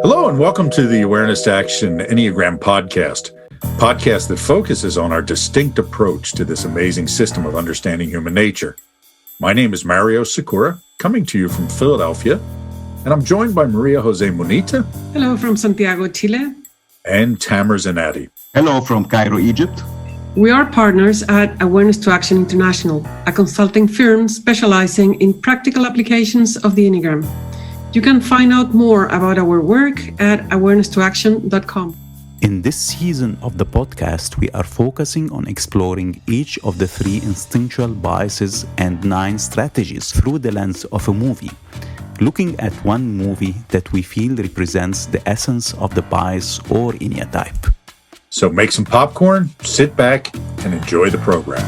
Hello and welcome to the Awareness to Action Enneagram podcast that focuses on our distinct approach to this amazing system of understanding human nature. My name is Mario Sakura, coming to you from Philadelphia, and I'm joined by Maria Jose Monita. Hello from Santiago, Chile. And Tamer Zanati. Hello from Cairo, Egypt. We are partners at Awareness to Action International, a consulting firm specializing in practical applications of the Enneagram. You can find out more about our work at awareness2action.com. In this season of the podcast, we are focusing on exploring each of the 3 instinctual biases and 9 strategies through the lens of a movie, looking at one movie that we feel represents the essence of the bias or enneatype. So make some popcorn, sit back, and enjoy the program.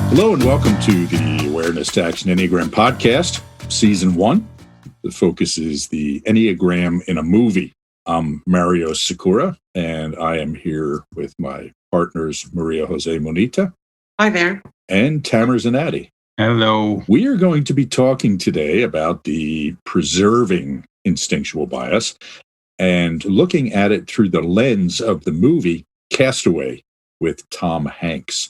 Hello and welcome to the Awareness to Action Enneagram podcast, Season 1. The focus is the Enneagram in a movie. I'm Mario Sakura, and I am here with my partners, Maria Jose Monita. Hi there. And Tamer Zanati. Hello. We are going to be talking today about the preserving instinctual bias and looking at it through the lens of the movie Castaway with Tom Hanks.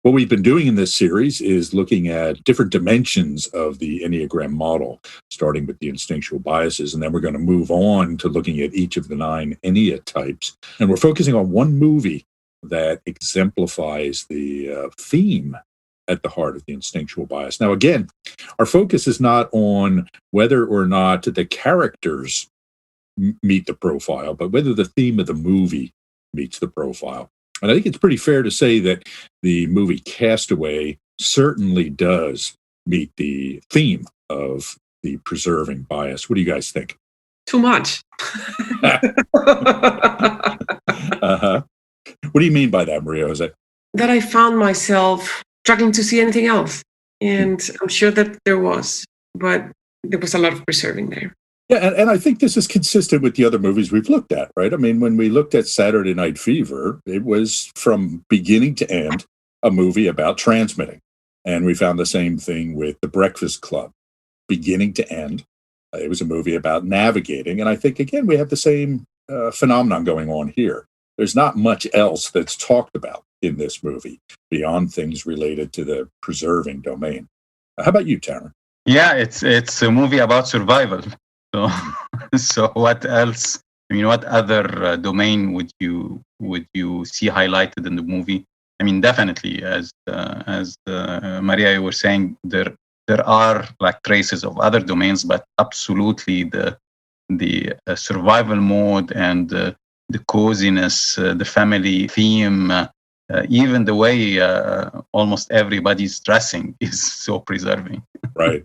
What we've been doing in this series is looking at different dimensions of the Enneagram model, starting with the instinctual biases, and then we're going to move on to looking at each of the 9 enneatypes. And we're focusing on one movie that exemplifies the theme at the heart of the instinctual bias. Now, again, our focus is not on whether or not the characters meet the profile, but whether the theme of the movie meets the profile. And I think it's pretty fair to say that the movie Castaway certainly does meet the theme of the preserving bias. What do you guys think? Too much. Uh-huh. What do you mean by that, Maria Jose? That I found myself struggling to see anything else. And I'm sure that there was, but there was a lot of preserving there. Yeah, and I think this is consistent with the other movies we've looked at, right? I mean, when we looked at Saturday Night Fever, it was from beginning to end a movie about transmitting. And we found the same thing with The Breakfast Club. Beginning to end, it was a movie about navigating. And I think, again, we have the same phenomenon going on here. There's not much else that's talked about in this movie beyond things related to the preserving domain. How about you, Tamer? Yeah, it's a movie about survival. So what else? I mean, what other domain would you see highlighted in the movie? I mean, definitely, as Maria, you were saying, there are like traces of other domains, but absolutely the survival mode and the coziness, the family theme, even the way almost everybody's dressing is so preserving. Right.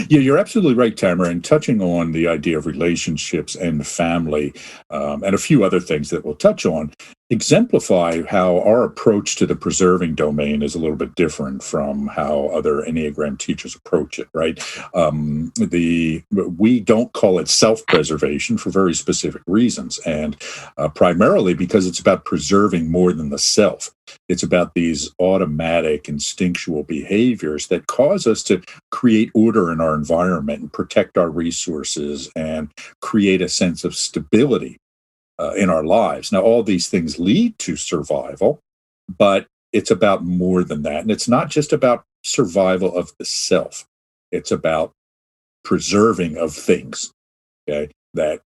Yeah, you're absolutely right, Tamer. And touching on the idea of relationships and family and a few other things that we'll touch on, exemplify how our approach to the preserving domain is a little bit different from how other Enneagram teachers approach it, right? We don't call it self-preservation for very specific reasons, and primarily because it's about preserving more than the self. It's about these automatic instinctual behaviors that cause us to create order in our environment and protect our resources and create a sense of stability in our lives. Now, all these things lead to survival, but it's about more than that. And it's not just about survival of the self. It's about preserving of things, okay, that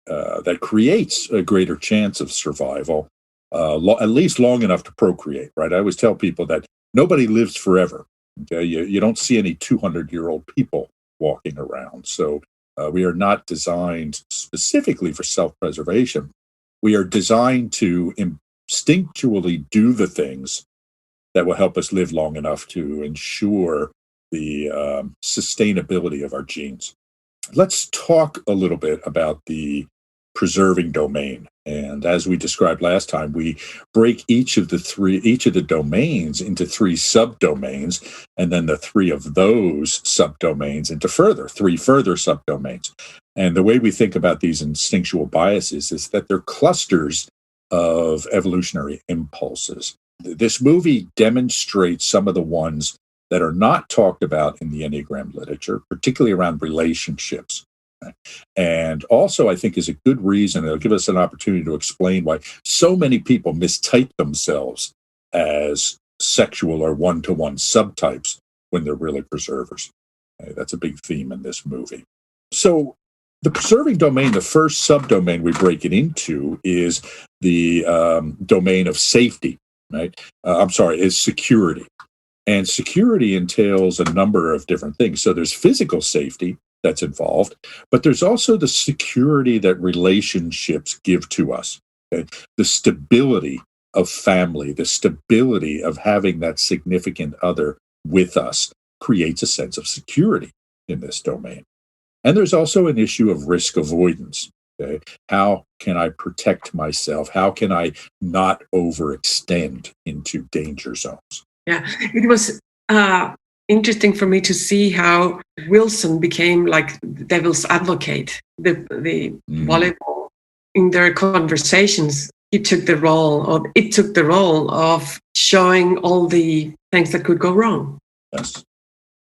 creates a greater chance of survival, at least long enough to procreate, right? I always tell people that nobody lives forever. Okay? You don't see any 200-year-old people walking around. So we are not designed specifically for self-preservation. We are designed to instinctually do the things that will help us live long enough to ensure the sustainability of our genes. Let's talk a little bit about the preserving domain. And as we described last time, we break each of the domains into 3 subdomains, and then the 3 of those subdomains into 3 further subdomains. And the way we think about these instinctual biases is that they're clusters of evolutionary impulses. This movie demonstrates some of the ones that are not talked about in the Enneagram literature, particularly around relationships. And also, I think, is a good reason. It'll give us an opportunity to explain why so many people mistype themselves as sexual or one-to-one subtypes when they're really preservers. That's a big theme in this movie. So the preserving domain, the first subdomain we break it into is the domain of safety, right? Is security. And security entails a number of different things. So there's physical safety that's involved, but there's also the security that relationships give to us. Okay? The stability of family, the stability of having that significant other with us creates a sense of security in this domain. And there's also an issue of risk avoidance. Okay? How can I protect myself? How can I not overextend into danger zones? Yeah, it was interesting for me to see how Wilson became like the devil's advocate. The volleyball in their conversations, it took the role of showing all the things that could go wrong. Yes,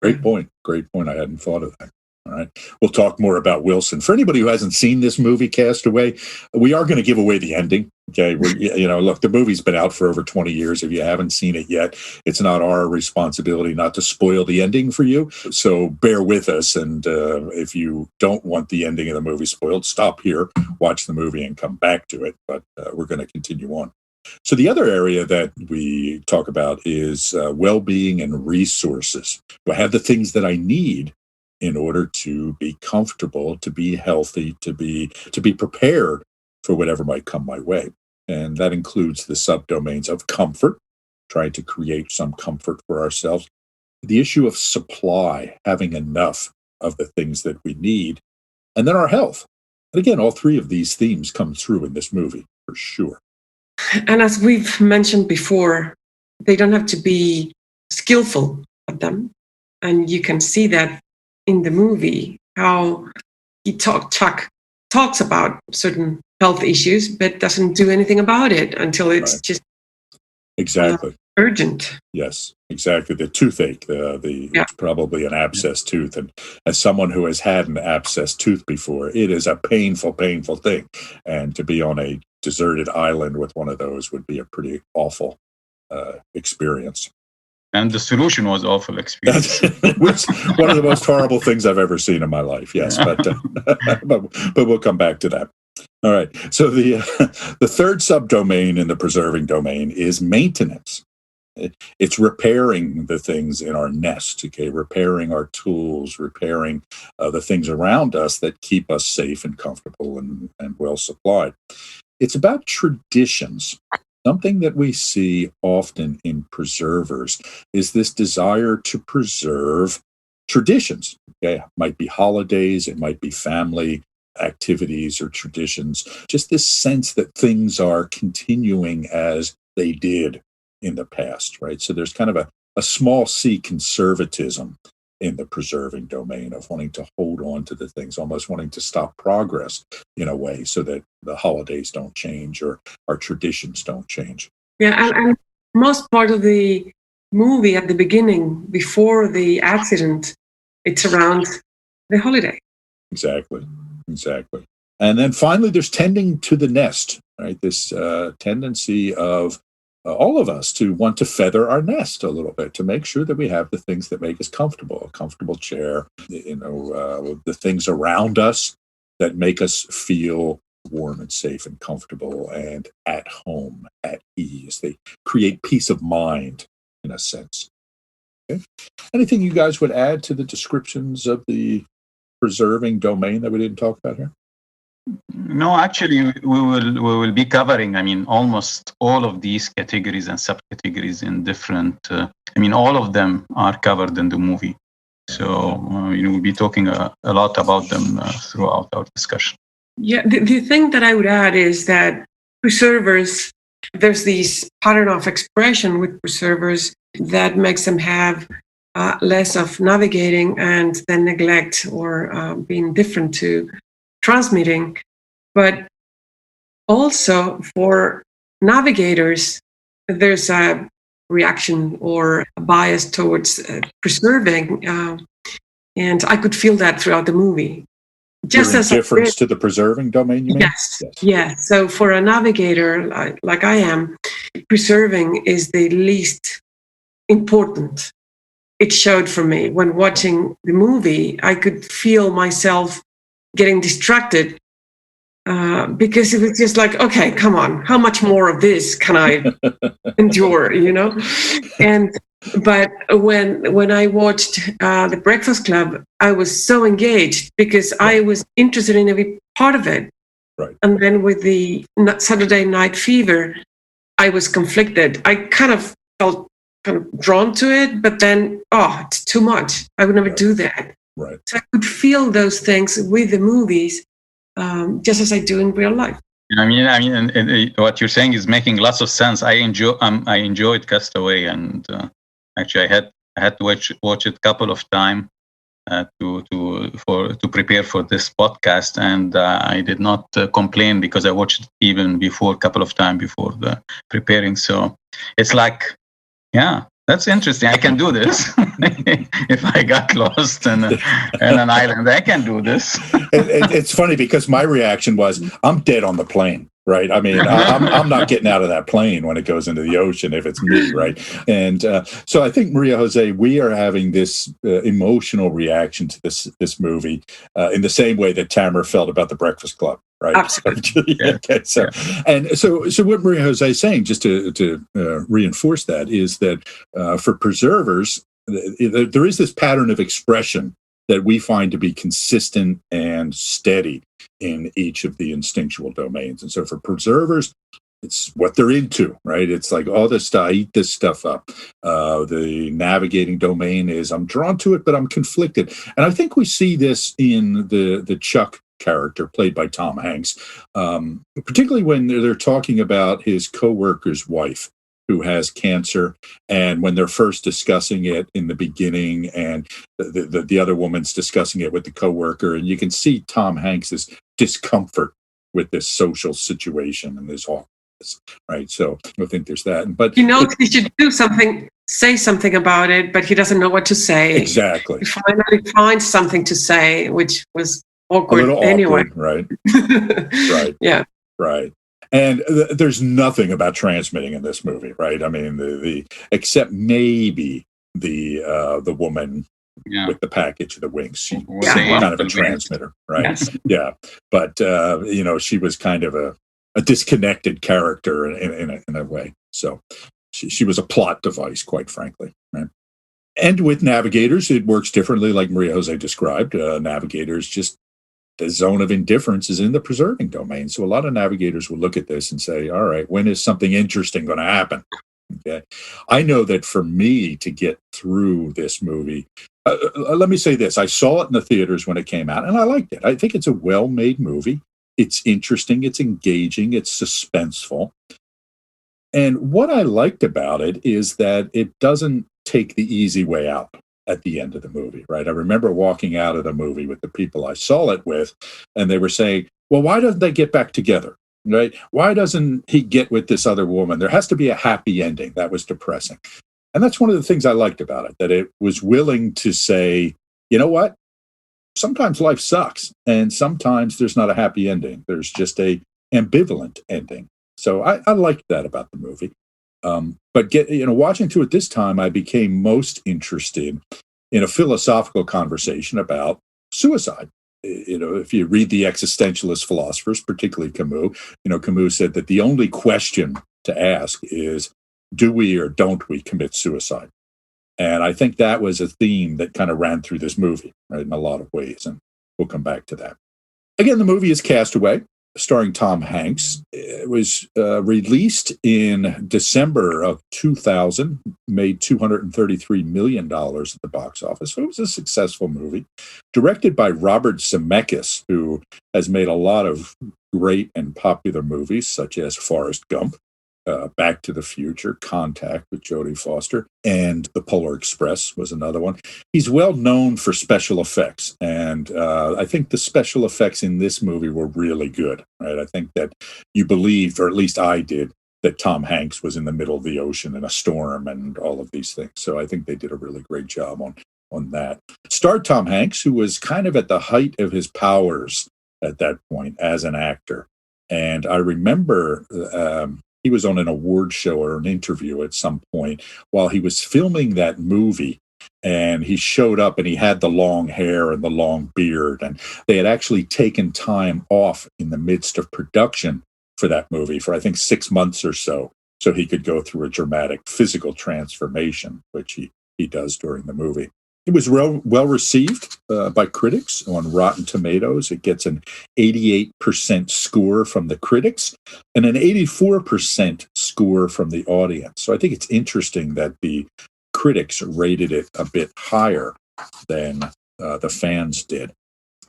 great point. Great point. I hadn't thought of that. All right. We'll talk more about Wilson. For anybody who hasn't seen this movie, Castaway, we are going to give away the ending. Okay. Look, the movie's been out for over 20 years. If you haven't seen it yet, it's not our responsibility not to spoil the ending for you. So bear with us. And if you don't want the ending of the movie spoiled, stop here, watch the movie and come back to it. But we're going to continue on. So the other area that we talk about is well-being and resources. Do I have the things that I need in order to be comfortable, to be healthy, to be prepared for whatever might come my way? And that includes the subdomains of comfort, trying to create some comfort for ourselves, the issue of supply, having enough of the things that we need, and then our health. And again, all three of these themes come through in this movie, for sure. And as we've mentioned before, they don't have to be skillful at them. And you can see that in the movie, how Chuck talks about certain health issues, but doesn't do anything about it until it's just exactly urgent. Yes, exactly. The toothache, it's probably an abscessed tooth. And as someone who has had an abscessed tooth before, it is a painful, painful thing. And to be on a deserted island with one of those would be a pretty awful experience. And the solution was awful experience. Which one of the most horrible things I've ever seen in my life. Yes, but we'll come back to that. All right. So the third subdomain in the preserving domain is maintenance. It's repairing the things in our nest. Okay, repairing our tools, repairing the things around us that keep us safe and comfortable and well supplied. It's about traditions. Something that we see often in preservers is this desire to preserve traditions. Okay, it might be holidays, it might be family activities or traditions, just this sense that things are continuing as they did in the past, right? So there's kind of a small c conservatism in the preserving domain of wanting to hold on to the things, almost wanting to stop progress in a way so that the holidays don't change or our traditions don't change. Yeah, and most part of the movie at the beginning, before the accident, it's around the holiday. Exactly. And then finally, there's tending to the nest, right? This tendency of all of us to want to feather our nest a little bit, to make sure that we have the things that make us comfortable, a comfortable chair, the things around us that make us feel warm and safe and comfortable and at home, at ease. They create peace of mind, in a sense. Okay. Anything you guys would add to the descriptions of the preserving domain that we didn't talk about here? No, actually, we will be covering, almost all of these categories and subcategories in different, all of them are covered in the movie. So, we'll be talking a lot about them throughout our discussion. Yeah, the thing that I would add is that preservers, there's this pattern of expression with preservers that makes them have less of navigating and then neglect or being different to transmitting. But also for navigators, there's a reaction or a bias towards preserving. And I could feel that throughout the movie. Just as indifference to the preserving domain, you mean? Yes. Yeah. So for a navigator like I am, preserving is the least important. It showed for me when watching the movie. I could feel myself getting distracted because it was just like, okay, come on, how much more of this can I endure, But when I watched The Breakfast Club, I was so engaged because I was interested in every part of it. Right. And then with the Saturday Night Fever, I was conflicted. I kind of felt kind of drawn to it, but then, it's too much. I would never do that. Right. So I could feel those things with the movies, just as I do in real life. I mean, and what you're saying is making lots of sense. I enjoyed Castaway, and actually, I had to watch it a couple of times to prepare for this podcast, and I did not complain because I watched it even before, a couple of times before the preparing. So it's like, yeah, that's interesting. I can do this. If I got lost in an island, I can do this. It's funny because my reaction was, I'm dead on the plane. Right. I mean, I'm not getting out of that plane when it goes into the ocean if it's me. Right. And so I think, Maria Jose, we are having this emotional reaction to this movie in the same way that Tamara felt about The Breakfast Club. Right. Absolutely. Okay. So, and so what Maria Jose is saying, just to reinforce that, is that for preservers, there is this pattern of expression that we find to be consistent and steady in each of the instinctual domains. And so for preservers, it's what they're into, right? It's like, all this stuff, I eat this stuff up. The navigating domain is, I'm drawn to it, but I'm conflicted. And I think we see this in the Chuck character played by Tom Hanks, particularly when they're talking about his coworker's wife who has cancer, and when they're first discussing it in the beginning, and the other woman's discussing it with the coworker, and you can see Tom Hanks's discomfort with this social situation and this office, right? So I think there's that. But he should do something, say something about it, but he doesn't know what to say. Exactly. He finally finds something to say, which was awkward anyway. Awkward, right? Right. Yeah. Right. And there's nothing about transmitting in this movie, right? I mean, the except maybe the woman with the package of the wings. She's kind of a transmitter, right? Yes. Yeah. But, she was kind of a disconnected character in a way. So she was a plot device, quite frankly, right? And with navigators, it works differently, like Maria Jose described. Navigators just, the zone of indifference is in the preserving domain. So a lot of navigators will look at this and say, all right, when is something interesting going to happen? Okay. I know that for me to get through this movie, let me say this. I saw it in the theaters when it came out, and I liked it. I think it's a well-made movie. It's interesting. It's engaging. It's suspenseful. And what I liked about it is that it doesn't take the easy way out at the end of the movie, right? I remember walking out of the movie with the people I saw it with, and they were saying, well, why doesn't they get back together, right? Why doesn't he get with this other woman? There has to be a happy ending. That was depressing. And that's one of the things I liked about it, that it was willing to say, you know what? Sometimes life sucks, and sometimes there's not a happy ending. There's just a ambivalent ending. So I liked that about the movie. But watching through it this time, I became most interested in a philosophical conversation about suicide. If you read the existentialist philosophers, particularly Camus, Camus said that the only question to ask is, do we or don't we commit suicide? And I think that was a theme that kind of ran through this movie, right, in a lot of ways. And we'll come back to that. Again, the movie is Castaway, starring Tom Hanks. It was released in December of 2000, made $233 million at the box office. So it was a successful movie. Directed by Robert Zemeckis, who has made a lot of great and popular movies, such as Forrest Gump, Back to the Future, Contact with Jodie Foster, and The Polar Express was another one. He's well known for special effects, and I think the special effects in this movie were really good, right? I think that you believed, or at least I did, that Tom Hanks was in the middle of the ocean in a storm and all of these things. So I think they did a really great job on that. It starred Tom Hanks, who was kind of at the height of his powers at that point as an actor. And I remember he was on an award show or an interview at some point while he was filming that movie. And he showed up and he had the long hair and the long beard. And they had actually taken time off in the midst of production for that movie for, I think, 6 months or so he could go through a dramatic physical transformation, which he does during the movie. It was well received by critics on Rotten Tomatoes. It gets an 88% score from the critics and an 84% score from the audience. So I think it's interesting that the critics rated it a bit higher than the fans did.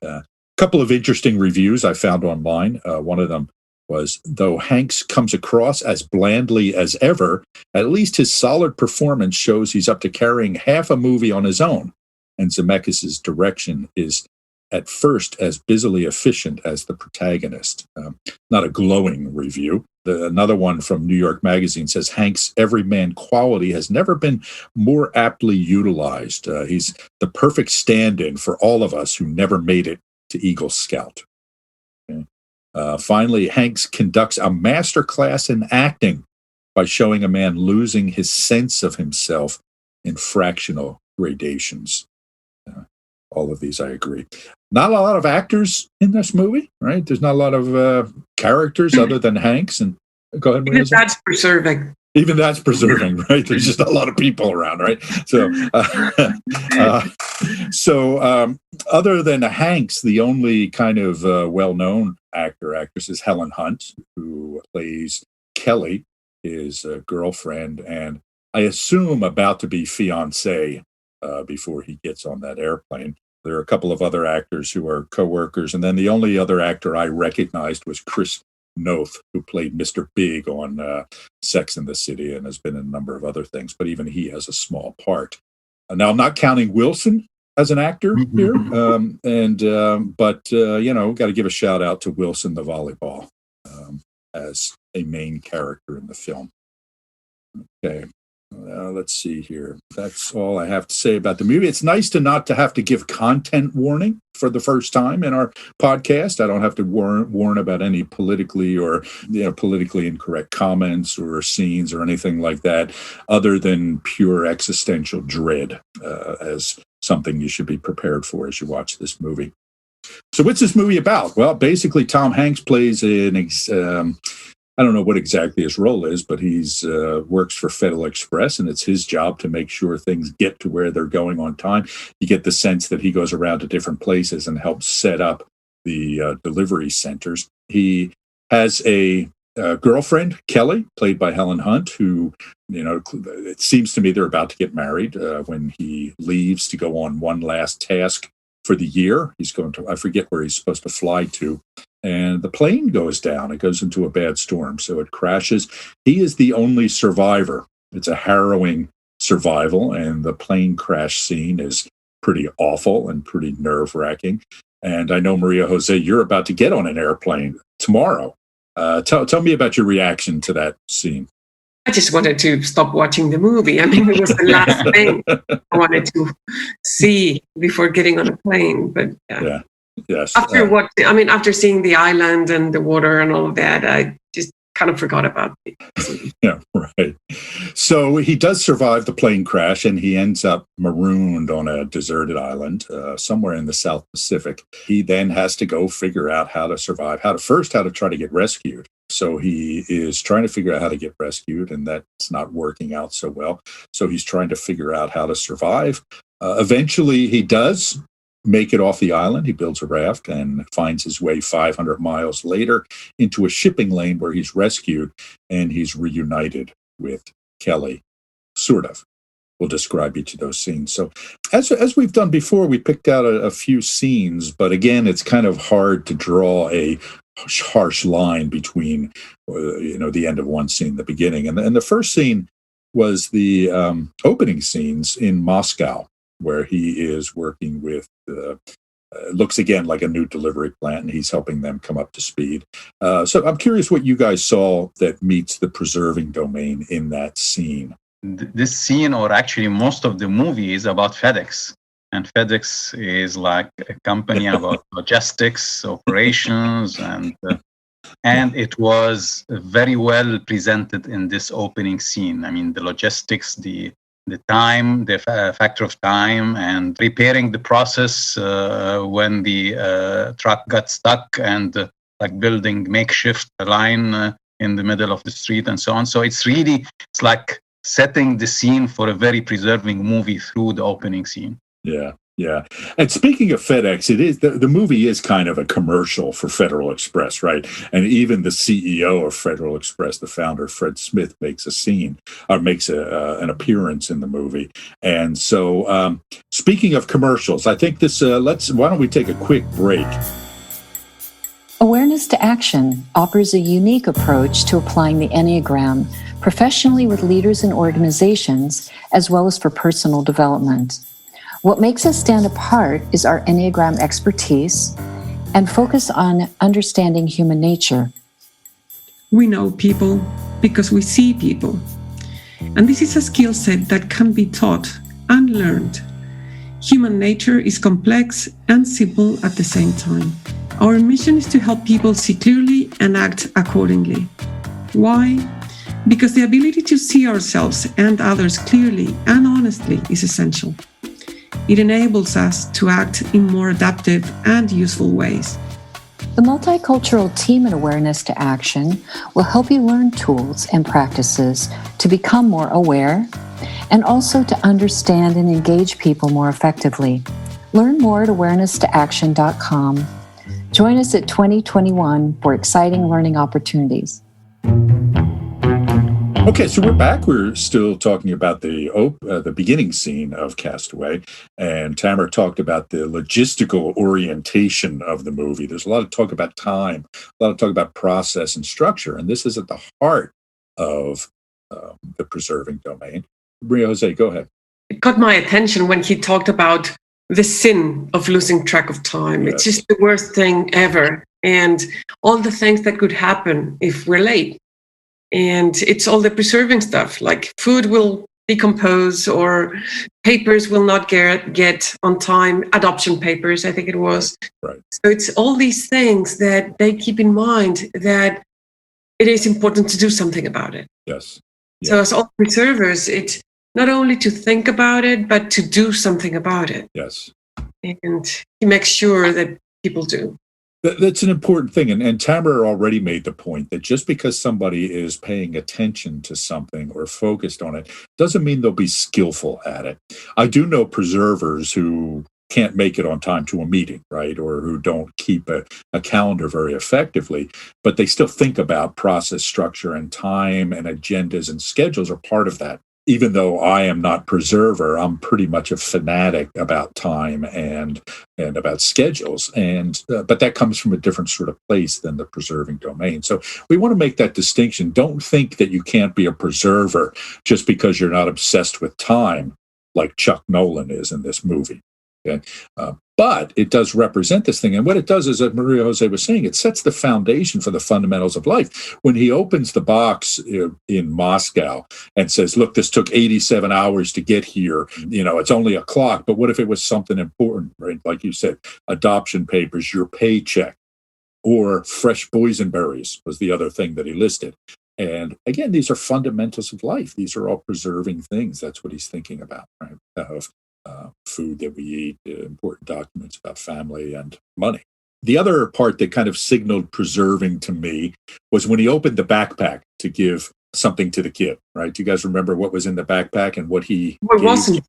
A couple of interesting reviews I found online. One of them was, though Hanks comes across as blandly as ever, at least his solid performance shows he's up to carrying half a movie on his own. And Zemeckis' direction is at first as busily efficient as the protagonist. Not a glowing review. Another one from New York Magazine says, Hanks' everyman quality has never been more aptly utilized. He's the perfect stand-in for all of us who never made it to Eagle Scout. Okay. Finally, Hanks conducts a masterclass in acting by showing a man losing his sense of himself in fractional gradations. All of these, I agree. Not a lot of actors in this movie, right? There's not a lot of characters other than Hanks. And go ahead, Maria. Even that's preserving. Even that's preserving, right? There's just a lot of people around, right? So, other than Hanks, the only kind of well-known actress is Helen Hunt, who plays Kelly, his girlfriend, and I assume about to be fiancé before he gets on that airplane. There are a couple of other actors who are co-workers, and then the only other actor I recognized was Chris Noth, who played Mr. Big on Sex and the City and has been in a number of other things, but even he has a small part. Now, I'm not counting Wilson as an actor here, but got to give a shout out to Wilson the volleyball as a main character in the film. Okay. Let's see here. That's all I have to say about the movie. It's nice to not to have to give content warning for the first time in our podcast. I don't have to warn about any politically incorrect comments or scenes or anything like that, other than pure existential dread as something you should be prepared for as you watch this movie. So what's this movie about? Well, basically, Tom Hanks plays I don't know what exactly his role is, but he's works for Federal Express, and it's his job to make sure things get to where they're going on time. You get the sense that he goes around to different places and helps set up the delivery centers. He has a girlfriend, Kelly, played by Helen Hunt, who, it seems to me they're about to get married when he leaves to go on one last task for the year. He's going to, I forget where he's supposed to fly to. And the plane goes down. It goes into a bad storm, so it crashes. He is the only survivor. It's a harrowing survival, and the plane crash scene is pretty awful and pretty nerve-wracking. And I know, Maria Jose, you're about to get on an airplane tomorrow. Tell me about your reaction to that scene. I just wanted to stop watching the movie. I mean, it was the last thing I wanted to see before getting on a plane. But yeah. Yes. After seeing the island and the water and all of that, I just kind of forgot about it. Yeah, right. So he does survive the plane crash, and he ends up marooned on a deserted island somewhere in the South Pacific. He then has to go figure out how to survive, how to try to get rescued. So he is trying to figure out how to get rescued, and that's not working out so well. So he's trying to figure out how to survive. Eventually, he does make it off the island. He builds a raft and finds his way 500 miles later into a shipping lane where he's rescued, and he's reunited with Kelly, sort of. We'll describe each of those scenes. So as we've done before, we picked out a few scenes, but again, it's kind of hard to draw a harsh line between, the end of one scene, the beginning. And the first scene was the opening scenes in Moscow, where he is working with looks again like a new delivery plant, and he's helping them come up to speed. So I'm curious what you guys saw that meets the preserving domain in that scene. This scene, or actually most of the movie, is about FedEx. And FedEx is like a company about logistics, operations, and it was very well presented in this opening scene. I mean, the logistics, the time, the factor of time, and preparing the process when the truck got stuck, and like building makeshift line in the middle of the street and so on. So it's like setting the scene for a very preserving movie through the opening scene. Yeah. Yeah. And speaking of FedEx, it is the movie is kind of a commercial for Federal Express, right? And even the CEO of Federal Express, the founder, Fred Smith, makes an appearance in the movie. And so speaking of commercials, I think why don't we take a quick break? Awareness to Action offers a unique approach to applying the Enneagram professionally with leaders and organizations, as well as for personal development. What makes us stand apart is our Enneagram expertise and focus on understanding human nature. We know people because we see people. And this is a skill set that can be taught and learned. Human nature is complex and simple at the same time. Our mission is to help people see clearly and act accordingly. Why? Because the ability to see ourselves and others clearly and honestly is essential. It enables us to act in more adaptive and useful ways. The multicultural team in Awareness to Action will help you learn tools and practices to become more aware and also to understand and engage people more effectively. Learn more at awareness-to-action.com. Join us at 2021 for exciting learning opportunities. Okay, so we're back. We're still talking about the beginning scene of Castaway, and Tamara talked about the logistical orientation of the movie. There's a lot of talk about time, a lot of talk about process and structure, and this is at the heart of the preserving domain. Maria Jose, go ahead. It caught my attention when he talked about the sin of losing track of time. Yes. It's just the worst thing ever, and all the things that could happen if we're late. And it's all the preserving stuff, like food will decompose or papers will not get on time, adoption papers, I think it was. Right. So it's all these things that they keep in mind that it is important to do something about it. Yes. Yeah. So as all preservers, it's not only to think about it, but to do something about it. Yes. And to make sure that people do. That's an important thing. And Tamara already made the point that just because somebody is paying attention to something or focused on it doesn't mean they'll be skillful at it. I do know preservers who can't make it on time to a meeting, right? Or who don't keep a calendar very effectively, but they still think about process structure and time and agendas and schedules are part of that. Even though I am not preserver, I'm pretty much a fanatic about time and about schedules. But that comes from a different sort of place than the preserving domain. So we want to make that distinction. Don't think that you can't be a preserver just because you're not obsessed with time, like Chuck Noland is in this movie. Okay? But it does represent this thing. And what it does is, as Maria Jose was saying, it sets the foundation for the fundamentals of life. When he opens the box in Moscow and says, look, this took 87 hours to get here. It's only o'clock. But what if it was something important, right? Like you said, adoption papers, your paycheck, or fresh boysenberries was the other thing that he listed. And again, these are fundamentals of life. These are all preserving things. That's what he's thinking about, right? Of food that we eat, important documents about family and money. The other part that kind of signaled preserving to me was when he opened the backpack to give something to the kid, right? Do you guys remember what was in the backpack and what he What gave? wasn't?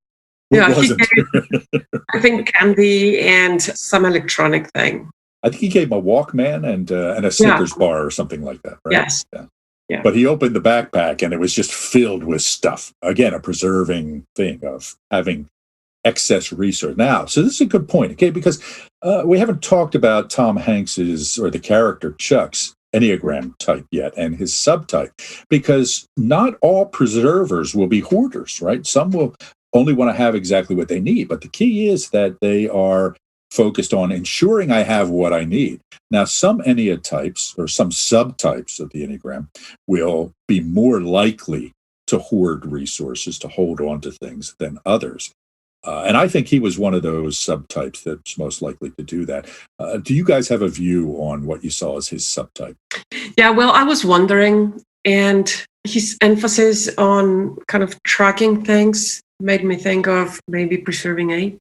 What Yeah, wasn't? he gave, I think, candy and some electronic thing. I think he gave him a Walkman and a Snickers bar or something like that, right? Yes. Yeah. Yeah. But he opened the backpack and it was just filled with stuff. Again, a preserving thing of having excess resource. Now, so this is a good point, okay? Because we haven't talked about Tom Hanks's, or the character Chuck's, Enneagram type yet and his subtype, because not all preservers will be hoarders, right? Some will only want to have exactly what they need. But the key is that they are focused on ensuring I have what I need. Now, some Enneatypes or some subtypes of the Enneagram will be more likely to hoard resources, to hold on to things than others. And I think he was one of those subtypes that's most likely to do that. Do you guys have a view on what you saw as his subtype? Yeah, well, I was wondering, and his emphasis on kind of tracking things made me think of maybe preserving 8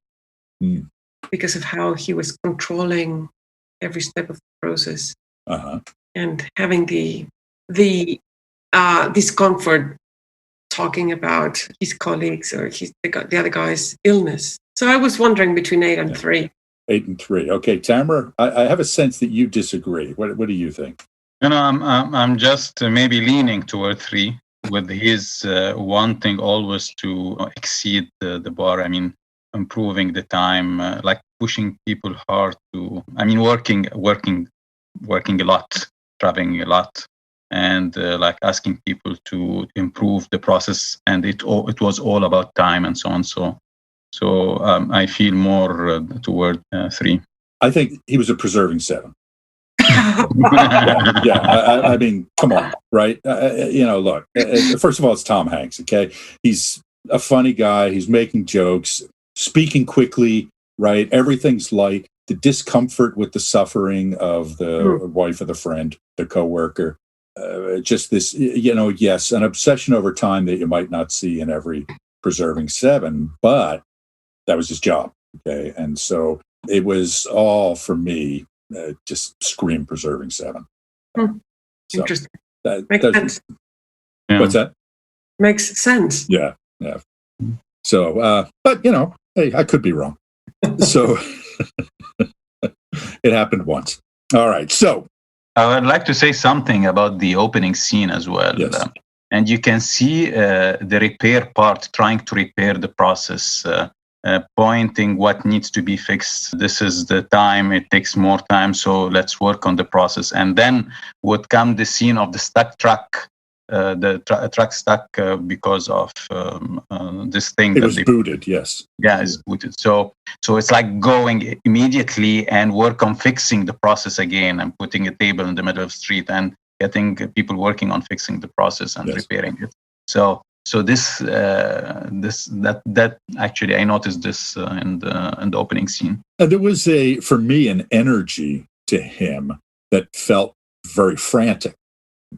because of how he was controlling every step of the process and having the discomfort talking about his colleagues or the other guy's illness. So I was wondering between 8 and 3. 8 and 3. Okay, Tamara, I have a sense that you disagree. What do you think? I'm just maybe leaning toward 3 with his wanting always to exceed the bar. I mean, improving the time, like pushing people hard to. I mean, working a lot, traveling a lot, and like asking people to improve the process. And it was all about time and so on. So I feel more toward 3. I think he was a preserving 7. I mean, come on, right? Look, first of all, it's Tom Hanks, okay? He's a funny guy. He's making jokes, speaking quickly, right? Everything's light. The discomfort with the suffering of the wife of the friend, the coworker, just this, yes, an obsession over time that you might not see in every preserving 7, but that was his job, okay? And so it was all, for me, just scream preserving 7. So interesting. Makes sense. What's that? Makes sense. Yeah. So, but hey, I could be wrong. So it happened once. All right. So I would like to say something about the opening scene as well. Yes. And you can see the repair part, trying to repair the process. Pointing what needs to be fixed. This is the time, it takes more time, so let's work on the process. And then would come the scene of the stuck truck, truck stuck because of this thing. It was booted, yes. Yeah, it's booted. So it's like going immediately and work on fixing the process again and putting a table in the middle of the street and getting people working on fixing the process and repairing it. So that actually I noticed this in the opening scene. There was for me an energy to him that felt very frantic.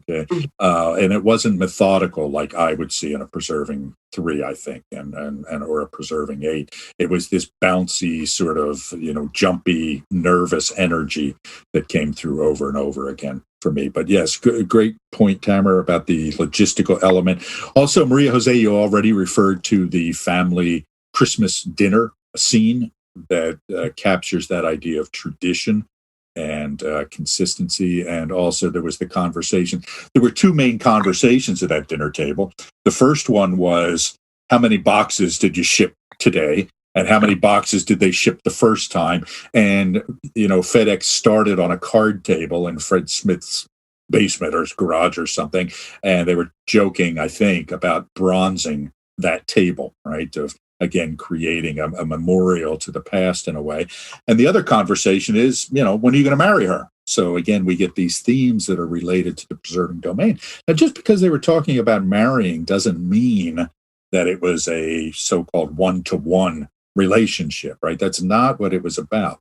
Okay, and it wasn't methodical like I would see in a preserving 3, I think, and or a preserving 8. It was this bouncy sort of jumpy, nervous energy that came through over and over again for me. But yes, great point, Tamara, about the logistical element. Also, Maria Jose, you already referred to the family Christmas dinner scene that captures that idea of tradition and consistency. And also there was the conversation. There were 2 main conversations at that dinner table. The first one was, how many boxes did you ship today? And how many boxes did they ship the first time? And, FedEx started on a card table in Fred Smith's basement or his garage or something. And they were joking, I think, about bronzing that table, right? Of, again, creating a memorial to the past in a way. And the other conversation is, when are you going to marry her? So again, we get these themes that are related to the preserving domain. Now, just because they were talking about marrying doesn't mean that it was a so-called one-to-one relationship, right? That's not what it was about.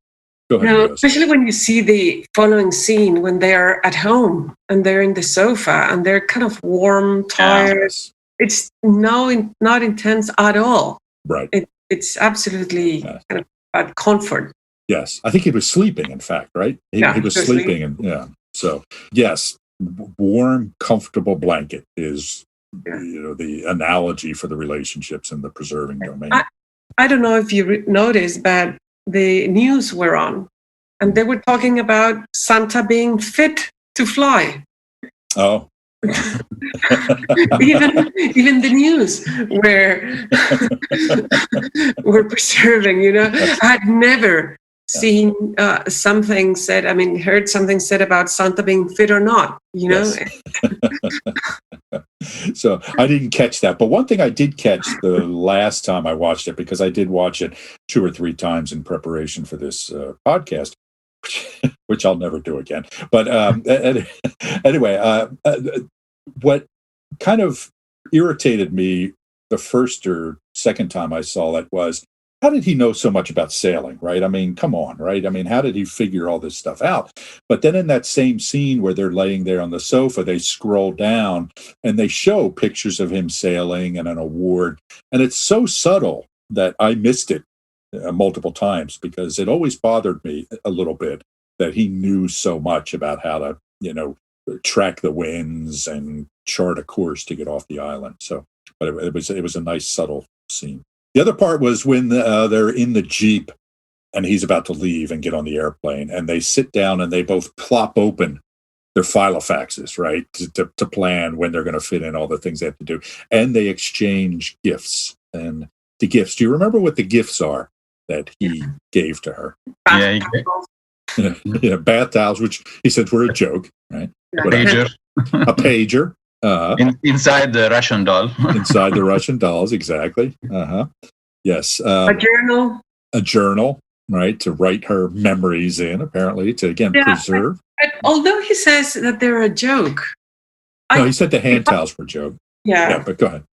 Go ahead. Especially when you see the following scene when they're at home and they're in the sofa and they're kind of warm, tired. Yes. It's not intense at all. Right. It's absolutely kind of about comfort. Yes. I think he was sleeping, in fact, right? He was sleeping. And so, yes, warm, comfortable blanket is, the analogy for the relationships in the preserving domain. I don't know if you noticed, but the news were on and they were talking about Santa being fit to fly. Oh. even the news were preserving, I had never seen something said, heard something said about Santa being fit or not, Yes. So I didn't catch that. But one thing I did catch the last time I watched it, because I did watch it 2 or 3 times in preparation for this podcast, which I'll never do again. But anyway, what kind of irritated me the first or second time I saw it was, how did he know so much about sailing, right? Come on, right? How did he figure all this stuff out? But then in that same scene where they're laying there on the sofa, they scroll down and they show pictures of him sailing and an award. And it's so subtle that I missed it multiple times, because it always bothered me a little bit that he knew so much about how to, track the winds and chart a course to get off the island. So, but it was a nice subtle scene. The other part was when they're in the Jeep and he's about to leave and get on the airplane, and they sit down and they both plop open their filofaxes, right, to plan when they're going to fit in all the things they have to do. And they exchange gifts. And the gifts, do you remember what the gifts are that he gave to her? Yeah, bath towels, which he said were a joke, right? A pager. A pager. Inside the Russian doll. Inside the Russian dolls, exactly. Yes. A journal. A journal, right, to write her memories in, apparently, to, again, preserve. But although he says that they're a joke. No, he said the hand towels were a joke. Yeah, but go ahead.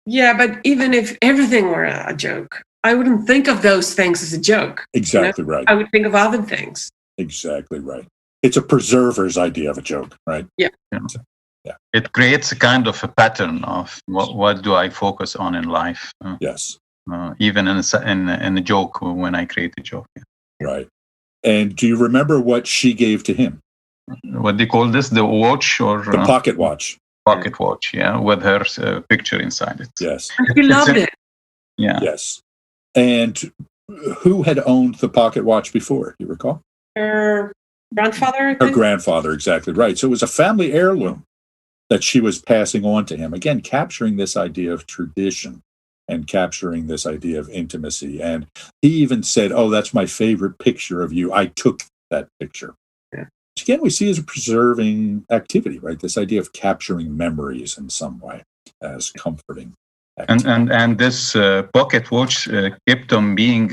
Yeah, but even if everything were a joke, I wouldn't think of those things as a joke. Exactly right. I would think of other things. Exactly right. It's a preserver's idea of a joke, right? Yeah. Yeah. It creates a kind of a pattern of what do I focus on in life. Yes. Even in a joke, when I create a joke. Yeah. Right. And do you remember what she gave to him? What they call this? The watch or the pocket watch? Pocket watch, yeah, with her picture inside it. Yes. He loved it. Yeah. Yes. And who had owned the pocket watch before? Do you recall? Her grandfather, I think? Her grandfather, exactly right. So it was a family heirloom that she was passing on to him. Again, capturing this idea of tradition and capturing this idea of intimacy. And he even said, "Oh, that's my favorite picture of you. I took that picture." Yeah. Which again, we see as a preserving activity, right? This idea of capturing memories in some way as comforting. And this pocket watch kept on being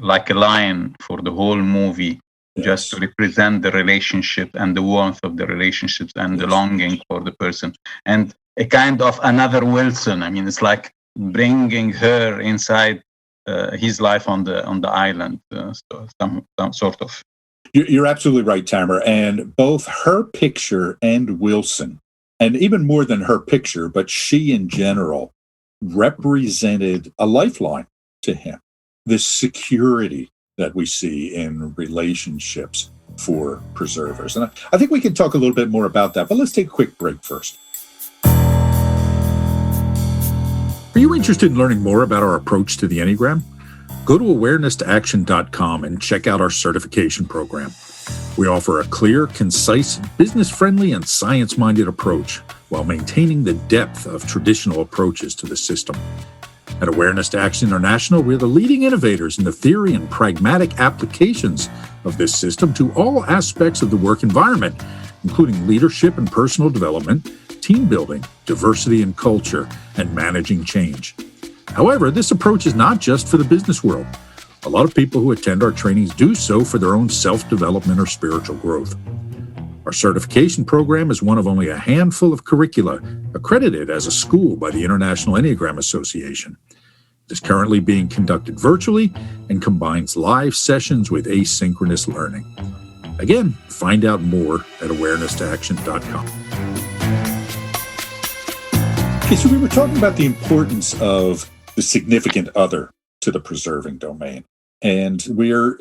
like a line for the whole movie. Yes. Just to represent the relationship and the warmth of the relationships and the longing for the person, and a kind of another Wilson. It's like bringing her inside his life on the island. So some sort of. You're absolutely right, Tamara. And both her picture and Wilson, and even more than her picture, but she in general, represented a lifeline to him. This security that we see in relationships for preservers. And I think we can talk a little bit more about that, but let's take a quick break first. Are you interested in learning more about our approach to the Enneagram? Go to awareness2action.com and check out our certification program. We offer a clear, concise, business-friendly, and science-minded approach while maintaining the depth of traditional approaches to the system. At Awareness to Action International, we're the leading innovators in the theory and pragmatic applications of this system to all aspects of the work environment, including leadership and personal development, team building, diversity and culture, and managing change. However, this approach is not just for the business world. A lot of people who attend our trainings do so for their own self-development or spiritual growth. Our certification program is one of only a handful of curricula accredited as a school by the International Enneagram Association. It is currently being conducted virtually and combines live sessions with asynchronous learning. Again, find out more at awareness2action.com. Okay, so we were talking about the importance of the significant other to the preserving domain. And we're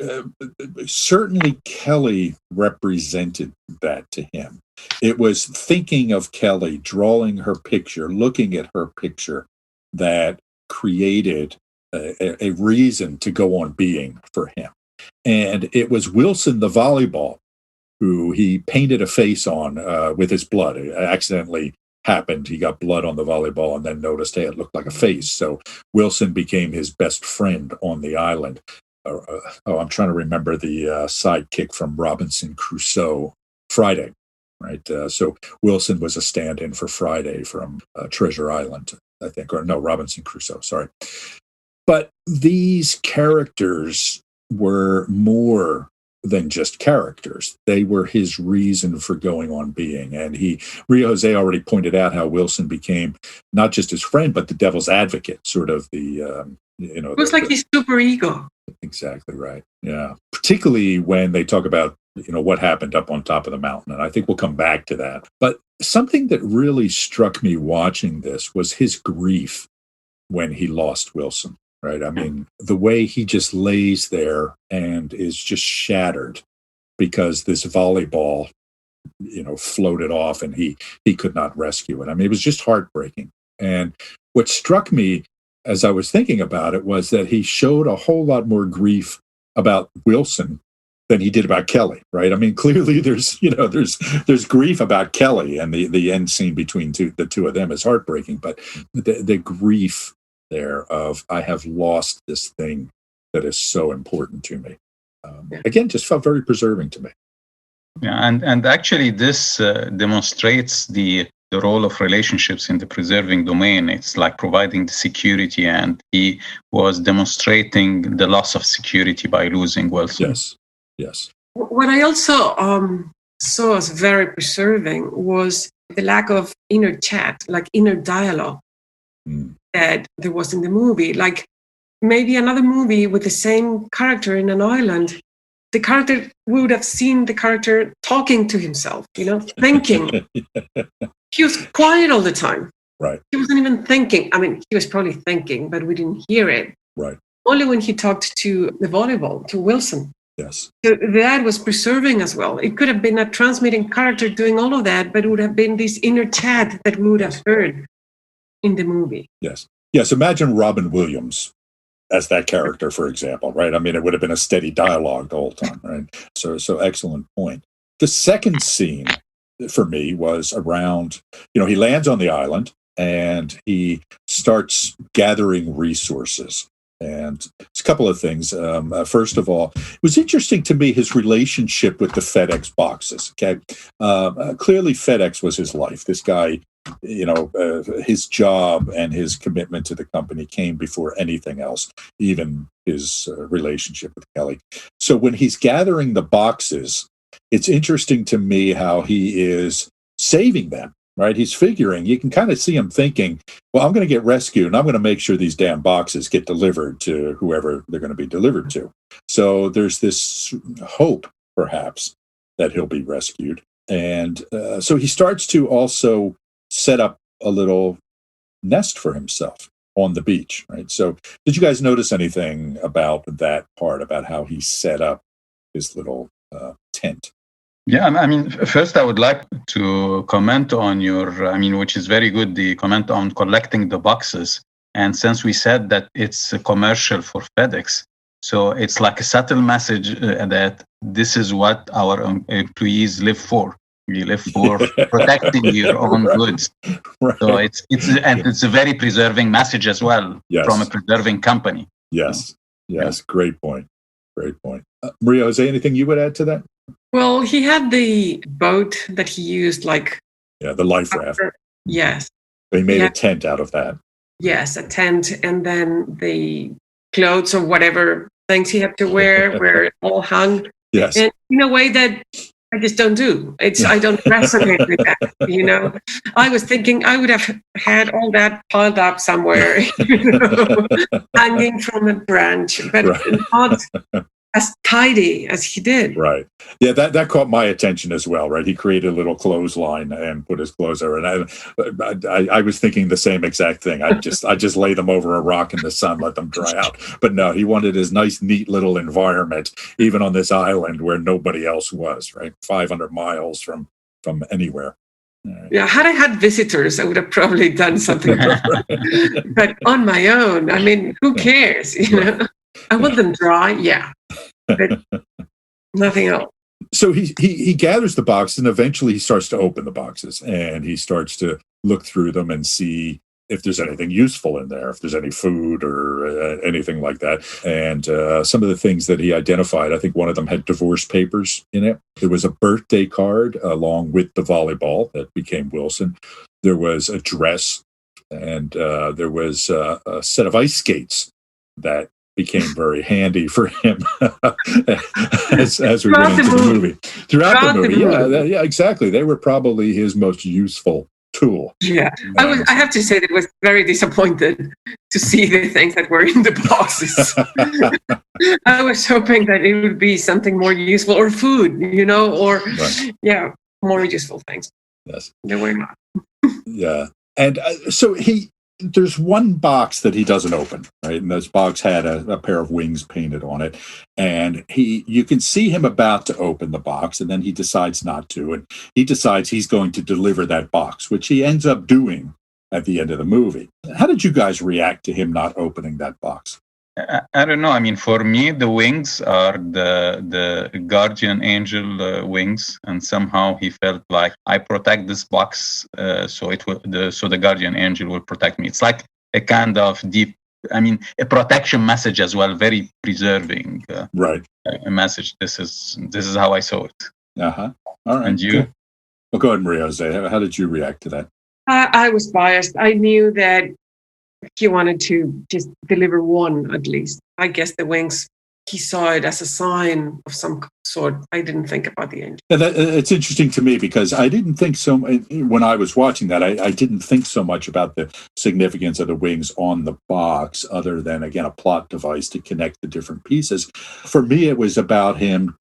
certainly Kelly represented that to him. It was thinking of Kelly, drawing her picture, looking at her picture that created a reason to go on being for him. And it was Wilson, the volleyball, who he painted a face on with his blood. It accidentally happened. He got blood on the volleyball and then noticed, hey, it looked like a face. So Wilson became his best friend on the island. I'm trying to remember the sidekick from Robinson Crusoe, Friday, right? So Wilson was a stand-in for Friday from Treasure Island, I think, or no, Robinson Crusoe, sorry. But these characters were more than just characters. They were his reason for going on being. And Rio Jose already pointed out how Wilson became not just his friend, but the devil's advocate, sort of the, It was like his super ego. Exactly right. Yeah. Particularly when they talk about, what happened up on top of the mountain. And I think we'll come back to that. But something that really struck me watching this was his grief when he lost Wilson. Right. I mean, the way he just lays there and is just shattered because this volleyball, floated off and he could not rescue it. I mean, it was just heartbreaking. And what struck me as I was thinking about it was that he showed a whole lot more grief about Wilson than he did about Kelly. Right. I mean, clearly there's grief about Kelly, and the end scene between the two of them is heartbreaking. But the grief there of, I have lost this thing that is so important to me. Again, just felt very preserving to me. Yeah, and actually this demonstrates the role of relationships in the preserving domain. It's like providing the security, and he was demonstrating the loss of security by losing Wilson. Yes. What I also saw as very preserving was the lack of inner chat, like inner dialogue. That there was in the movie. Like maybe another movie with the same character in an island, the character would have seen the character talking to himself, thinking. He was quiet all the time. Right. He wasn't even thinking. I mean, he was probably thinking, but we didn't hear it. Right. Only when he talked to the volleyball, to Wilson. Yes. So that was preserving as well. It could have been a transmitting character doing all of that, but it would have been this inner chat that we would have heard in the movie. Yes. Imagine Robin Williams as that character, for example, right? I mean, it would have been a steady dialogue the whole time, right? So excellent point. The second scene for me was around, he lands on the island and he starts gathering resources. And it's a couple of things. First of all, it was interesting to me, his relationship with the FedEx boxes. Okay. Clearly FedEx was his life. This guy, his job and his commitment to the company came before anything else, even his relationship with Kelly. So when he's gathering the boxes, it's interesting to me how he is saving them, right? He's figuring, you can kind of see him thinking, well, I'm going to get rescued and I'm going to make sure these damn boxes get delivered to whoever they're going to be delivered to. So there's this hope, perhaps, that he'll be rescued. And so he starts to also set up a little nest for himself on the beach, right? So did you guys notice anything about that part, about how he set up his little tent? Yeah, I mean, first I would like to comment on which is very good, the comment on collecting the boxes. And since we said that it's a commercial for FedEx, so it's like a subtle message that this is what our employees live for. We live for protecting your own goods. Right. So it's a very preserving message as well. Yes. From a preserving company. Yes. Great point. Maria Jose, anything you would add to that? Well, he had the boat that he used, the life raft. Yes. They made a tent out of that. Yes, a tent, and then the clothes or whatever things he had to wear were all hung. Yes. And in a way that I just don't do. I don't resonate with that, I was thinking I would have had all that piled up somewhere, hanging from a branch, but not as tidy as he did. Right. Yeah, that caught my attention as well, right? He created a little clothesline and put his clothes there. And I was thinking the same exact thing. I just lay them over a rock in the sun, let them dry out. But no, he wanted his nice, neat little environment, even on this island where nobody else was, right? 500 miles from anywhere. Right. Yeah, had I had visitors, I would have probably done something different. But on my own, I mean, who cares, I want them dry, yeah, but nothing else. So he gathers the boxes, and eventually he starts to open the boxes, and he starts to look through them and see if there's anything useful in there, if there's any food or anything like that. And some of the things that he identified, I think one of them had divorce papers in it. There was a birthday card along with the volleyball that became Wilson. There was a dress, and there was a set of ice skates that became very handy for him as we went into the movie. Throughout the movie, yeah, exactly. They were probably his most useful tool. Yeah, I have to say that I was very disappointed to see the things that were in the boxes. I was hoping that it would be something more useful, or food, or more useful things. Yes, they were not. Yeah, and so there's one box that he doesn't open, right? And this box had a pair of wings painted on it. And you can see him about to open the box, and then he decides not to. And he decides he's going to deliver that box, which he ends up doing at the end of the movie. How did you guys react to him not opening that box? I don't know. I mean, for me, the wings are the guardian angel wings, and somehow he felt like I protect this box, so the guardian angel will protect me. It's like a kind of deep, a protection message as well, very preserving, right? A message. This is how I saw it. All right. And you? Cool. Well, go ahead, Maria Jose. How did you react to that? I was biased. I knew that he wanted to just deliver one at least. I guess the wings, he saw it as a sign of some sort. I didn't think about the angel. It's interesting to me because I didn't think so. When I was watching that, I didn't think so much about the significance of the wings on the box, other than, again, a plot device to connect the different pieces. For me, it was about him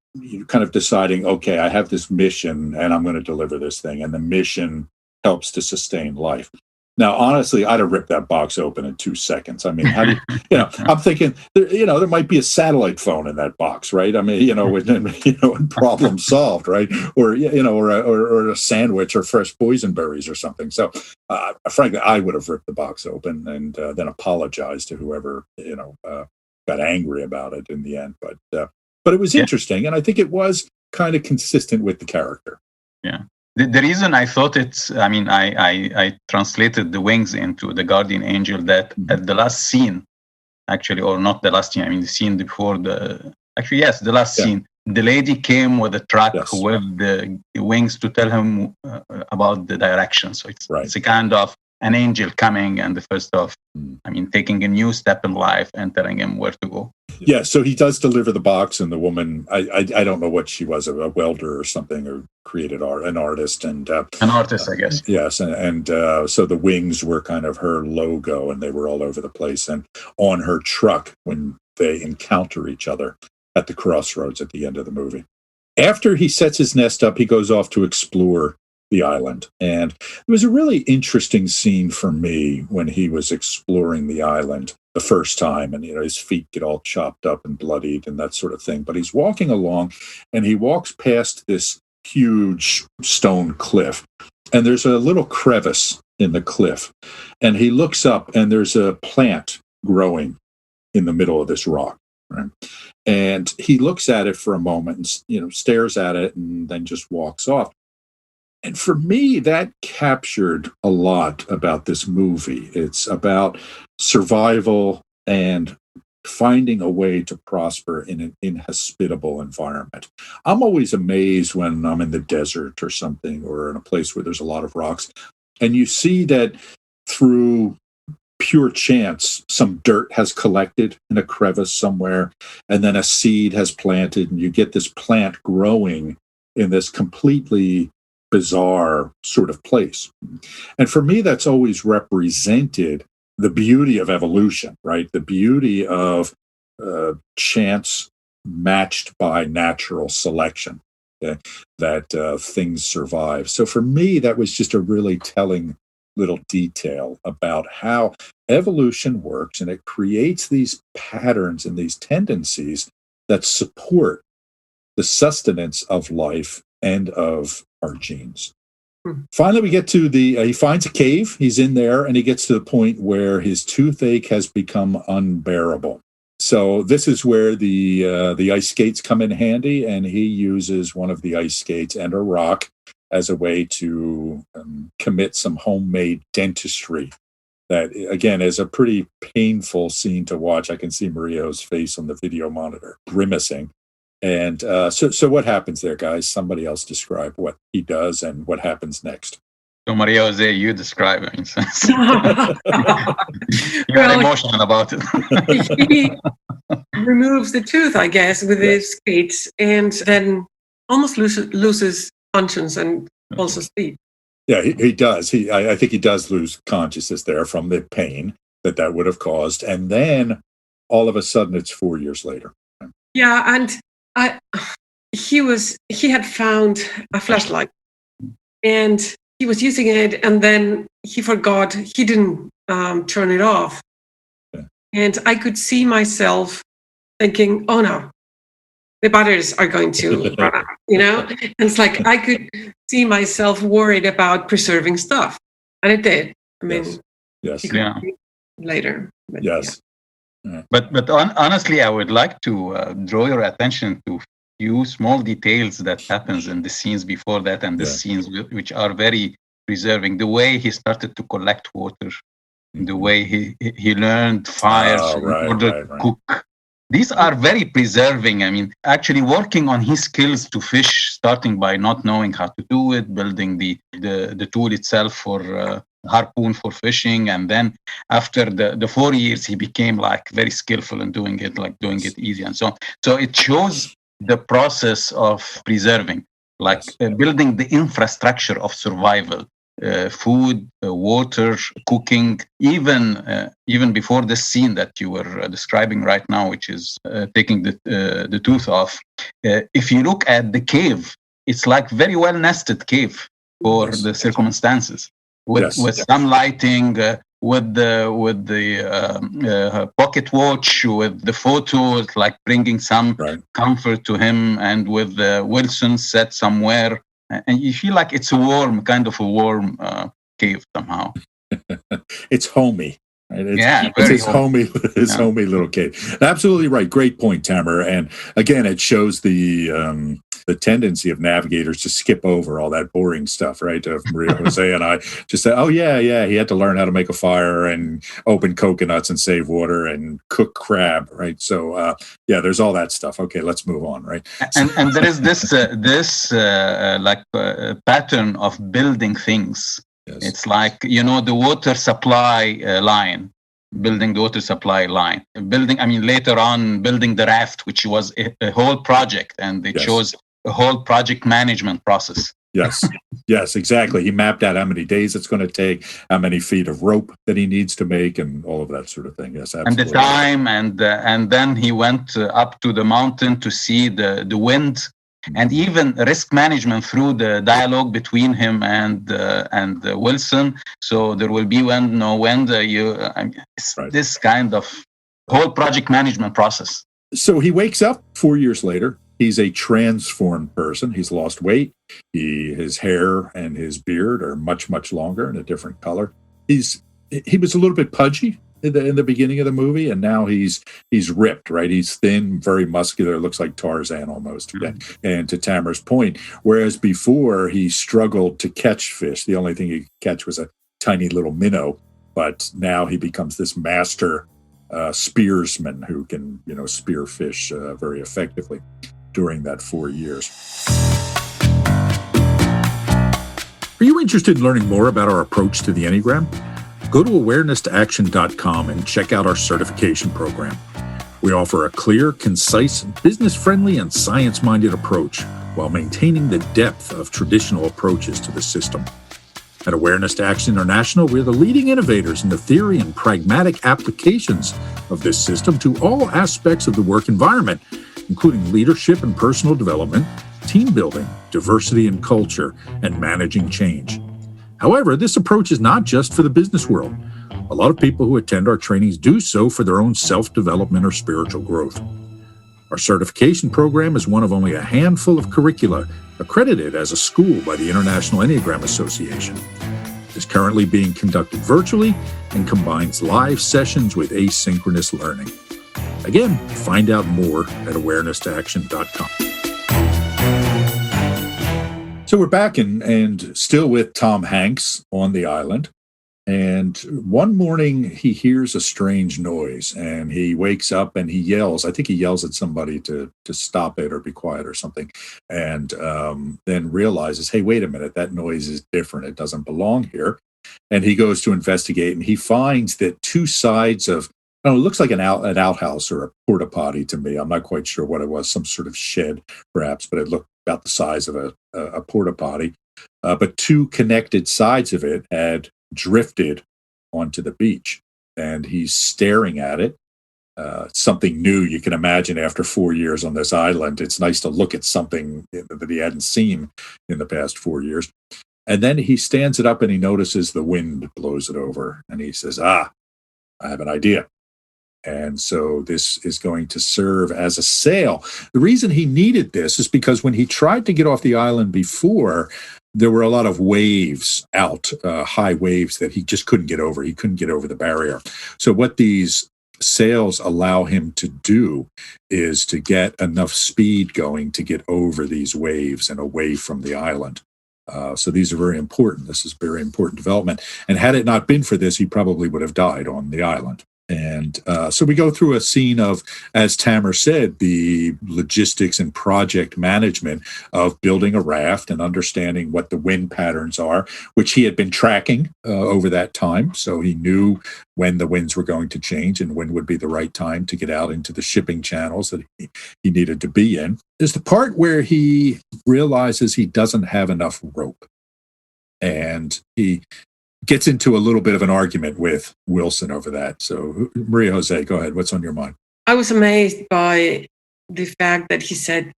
kind of deciding, okay, I have this mission and I'm going to deliver this thing. And the mission helps to sustain life. Now, honestly, I'd have ripped that box open in 2 seconds. I mean, how do I'm thinking, there might be a satellite phone in that box, right? I mean, and problem solved, right? Or, or a sandwich or fresh boysenberries or something. So, frankly, I would have ripped the box open and then apologized to whoever, got angry about it in the end. But it was interesting. And I think it was kind of consistent with the character. Yeah. The reason I thought I translated the wings into the guardian angel, that at the last scene, actually, or not the last scene, the scene before the last scene, the lady came with a truck with the wings to tell him about the direction. So it's a kind of an angel coming and the first of, taking a new step in life and telling him where to go. Yeah, so he does deliver the box, and the woman, I don't know what she was, a welder or something, or created an artist. And an artist, I guess. Yes, and so the wings were kind of her logo, and they were all over the place. And on her truck when they encounter each other at the crossroads at the end of the movie. After he sets his nest up, he goes off to explore the island. And it was a really interesting scene for me when he was exploring the island the first time, and his feet get all chopped up and bloodied and that sort of thing. But he's walking along, and he walks past this huge stone cliff, and there's a little crevice in the cliff, and he looks up, and there's a plant growing in the middle of this rock. Right? And he looks at it for a moment and stares at it, and then just walks off. And for me, that captured a lot about this movie. It's about survival and finding a way to prosper in an inhospitable environment. I'm always amazed when I'm in the desert or something, or in a place where there's a lot of rocks, and you see that through pure chance, some dirt has collected in a crevice somewhere, and then a seed has planted, and you get this plant growing in this completely bizarre sort of place. And for me, that's always represented the beauty of evolution, right? The beauty of chance matched by natural selection, that things survive. So for me, that was just a really telling little detail about how evolution works, and it creates these patterns and these tendencies that support the sustenance of life and of our genes. Finally, we get to he finds a cave. He's in there, and he gets to the point where his toothache has become unbearable. So this is where the ice skates come in handy, and he uses one of the ice skates and a rock as a way to commit some homemade dentistry that, again, is a pretty painful scene to watch. I can see Mario's face on the video monitor, grimacing. And so what happens there, guys? Somebody else describe what he does and what happens next. So Maria Jose, you describe it. You're emotional about it. He removes the tooth, I guess, with his skates, and then almost loses conscience and falls asleep. Yeah, he does. I think he does lose consciousness there from the pain that would have caused. And then all of a sudden it's 4 years later. Yeah, and he had found a flashlight, and he was using it, and then he forgot. He didn't turn it off. Yeah. And I could see myself thinking, oh no, the batteries are going to run out, And it's like I could see myself worried about preserving stuff. And it did. I mean, yes. Yeah. Later. But yes. Yeah. But honestly, I would like to draw your attention to few small details that happens in the scenes before that and the scenes which are very preserving. The way he started to collect water, the way he learned fires in order to cook. These are very preserving. I mean, actually working on his skills to fish, starting by not knowing how to do it, building the tool itself for harpoon for fishing, and then after the 4 years, he became like very skillful in doing it, like doing it easy and so on. So it shows the process of preserving, like building the infrastructure of survival. Food, water, cooking, even before the scene that you were describing right now, which is taking the tooth off. If you look at the cave, it's like very well nested cave for the circumstances, with some lighting, with the pocket watch, with the photos, like bringing some comfort to him, and with Wilson set somewhere. And you feel like it's a warm cave somehow. It's homey. Right? It's his homey little cave. Absolutely right. Great point, Tamer. And again, it shows the tendency of navigators to skip over all that boring stuff, right? Of Maria Jose and I just say, oh yeah, he had to learn how to make a fire and open coconuts and save water and cook crab, right? So there's all that stuff. Okay, let's move on, right? And there is this pattern of building things. Yes. It's like, the water supply line, building the water supply line, later on building the raft, which was a whole project, and it shows a whole project management process. Yes, exactly. He mapped out how many days it's going to take, how many feet of rope that he needs to make, and all of that sort of thing. Yes, absolutely. And the time, and then he went up to the mountain to see the wind, and even risk management through the dialogue between him and Wilson. So there will be no wind. This kind of whole project management process. So he wakes up 4 years later. He's a transformed person. He's lost weight. His hair and his beard are much, much longer and a different color. He was a little bit pudgy in the beginning of the movie, and now he's ripped, right? He's thin, very muscular, looks like Tarzan almost. Mm-hmm. And to Tamer's point, whereas before he struggled to catch fish, the only thing he could catch was a tiny little minnow, but now he becomes this master spearsman who can, spear fish very effectively during that 4 years. Are you interested in learning more about our approach to the Enneagram? Go to awareness-to-action.com and check out our certification program. We offer a clear, concise, business-friendly, and science-minded approach while maintaining the depth of traditional approaches to the system. At Awareness to Action International, we're the leading innovators in the theory and pragmatic applications of this system to all aspects of the work environment, including leadership and personal development, team building, diversity and culture, and managing change. However, this approach is not just for the business world. A lot of people who attend our trainings do so for their own self-development or spiritual growth. Our certification program is one of only a handful of curricula accredited as a school by the International Enneagram Association. It is currently being conducted virtually and combines live sessions with asynchronous learning. Again, find out more at awareness-to-action.com. So we're back and still with Tom Hanks on the island. And one morning he hears a strange noise and he wakes up and he yells. I think he yells at somebody to stop it or be quiet or something. And then realizes, hey, wait a minute, that noise is different. It doesn't belong here. And he goes to investigate and he finds that two sides of, it looks like an outhouse or a porta potty to me. I'm not quite sure what it was, some sort of shed perhaps, but it looked about the size of a porta potty. But two connected sides of it had drifted onto the beach, and he's staring at it. Something new, you can imagine, after 4 years on this island. It's nice to look at something that he hadn't seen in the past 4 years. And then he stands it up and he notices the wind blows it over. And he says, I have an idea. And so this is going to serve as a sail. The reason he needed this is because when he tried to get off the island before, there were a lot of waves out, high waves that he just couldn't get over. He couldn't get over the barrier. So what these sails allow him to do is to get enough speed going to get over these waves and away from the island. So these are very important. This is very important development. And had it not been for this, he probably would have died on the island. And so we go through a scene of, as Tamer said, the logistics and project management of building a raft and understanding what the wind patterns are, which he had been tracking over that time. So he knew when the winds were going to change and when would be the right time to get out into the shipping channels that he needed to be in. There's the part where he realizes he doesn't have enough rope. And he gets into a little bit of an argument with Wilson over that. So, Maria Jose, go ahead. What's on your mind? I was amazed by the fact that he said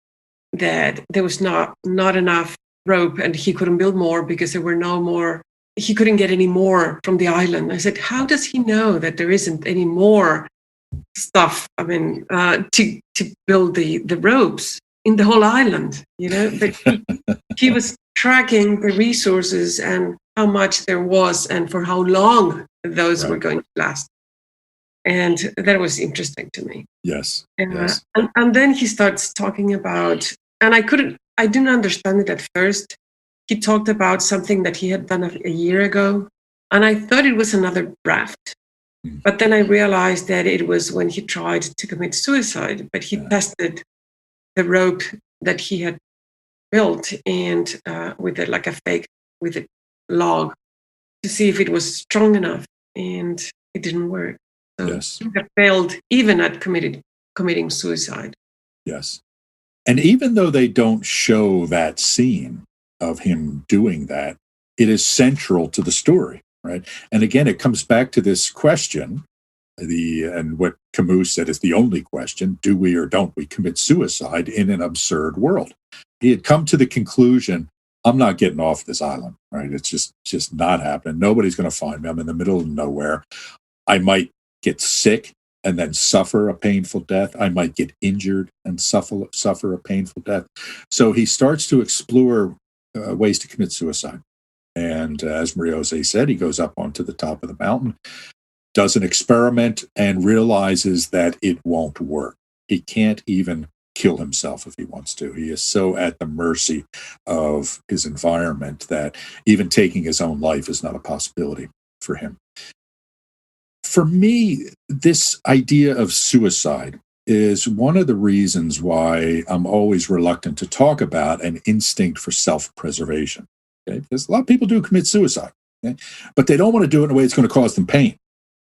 that there was not enough rope and he couldn't build more because there were no more. He couldn't get any more from the island. I said, how does he know that there isn't any more stuff? I mean, to build the ropes in the whole island, But he was tracking the resources and how much there was and for how long those were going to last. And that was interesting to me. Yes. And then he starts talking about, and I didn't understand it at first. He talked about something that he had done a year ago. And I thought it was another raft. But then I realized that it was when he tried to commit suicide, but he tested the rope that he had built and with a log to see if it was strong enough, and it didn't work. So he had failed even at committing suicide. Yes. And even though they don't show that scene of him doing that, it is central to the story, right? And again, it comes back to this question, and what Camus said is the only question: do we or don't we commit suicide in an absurd world? He had come to the conclusion, I'm not getting off this island, right? It's just not happening. Nobody's going to find me. I'm in the middle of nowhere. I might get sick and then suffer a painful death. I might get injured and suffer a painful death. So he starts to explore ways to commit suicide. And as Maria Jose said, he goes up onto the top of the mountain, does an experiment, and realizes that it won't work. He can't even kill himself if he wants to. He is so at the mercy of his environment that even taking his own life is not a possibility for him. For me, this idea of suicide is one of the reasons why I'm always reluctant to talk about an instinct for self-preservation. Okay? Because a lot of people do commit suicide, okay? But they don't want to do it in a way that's going to cause them pain.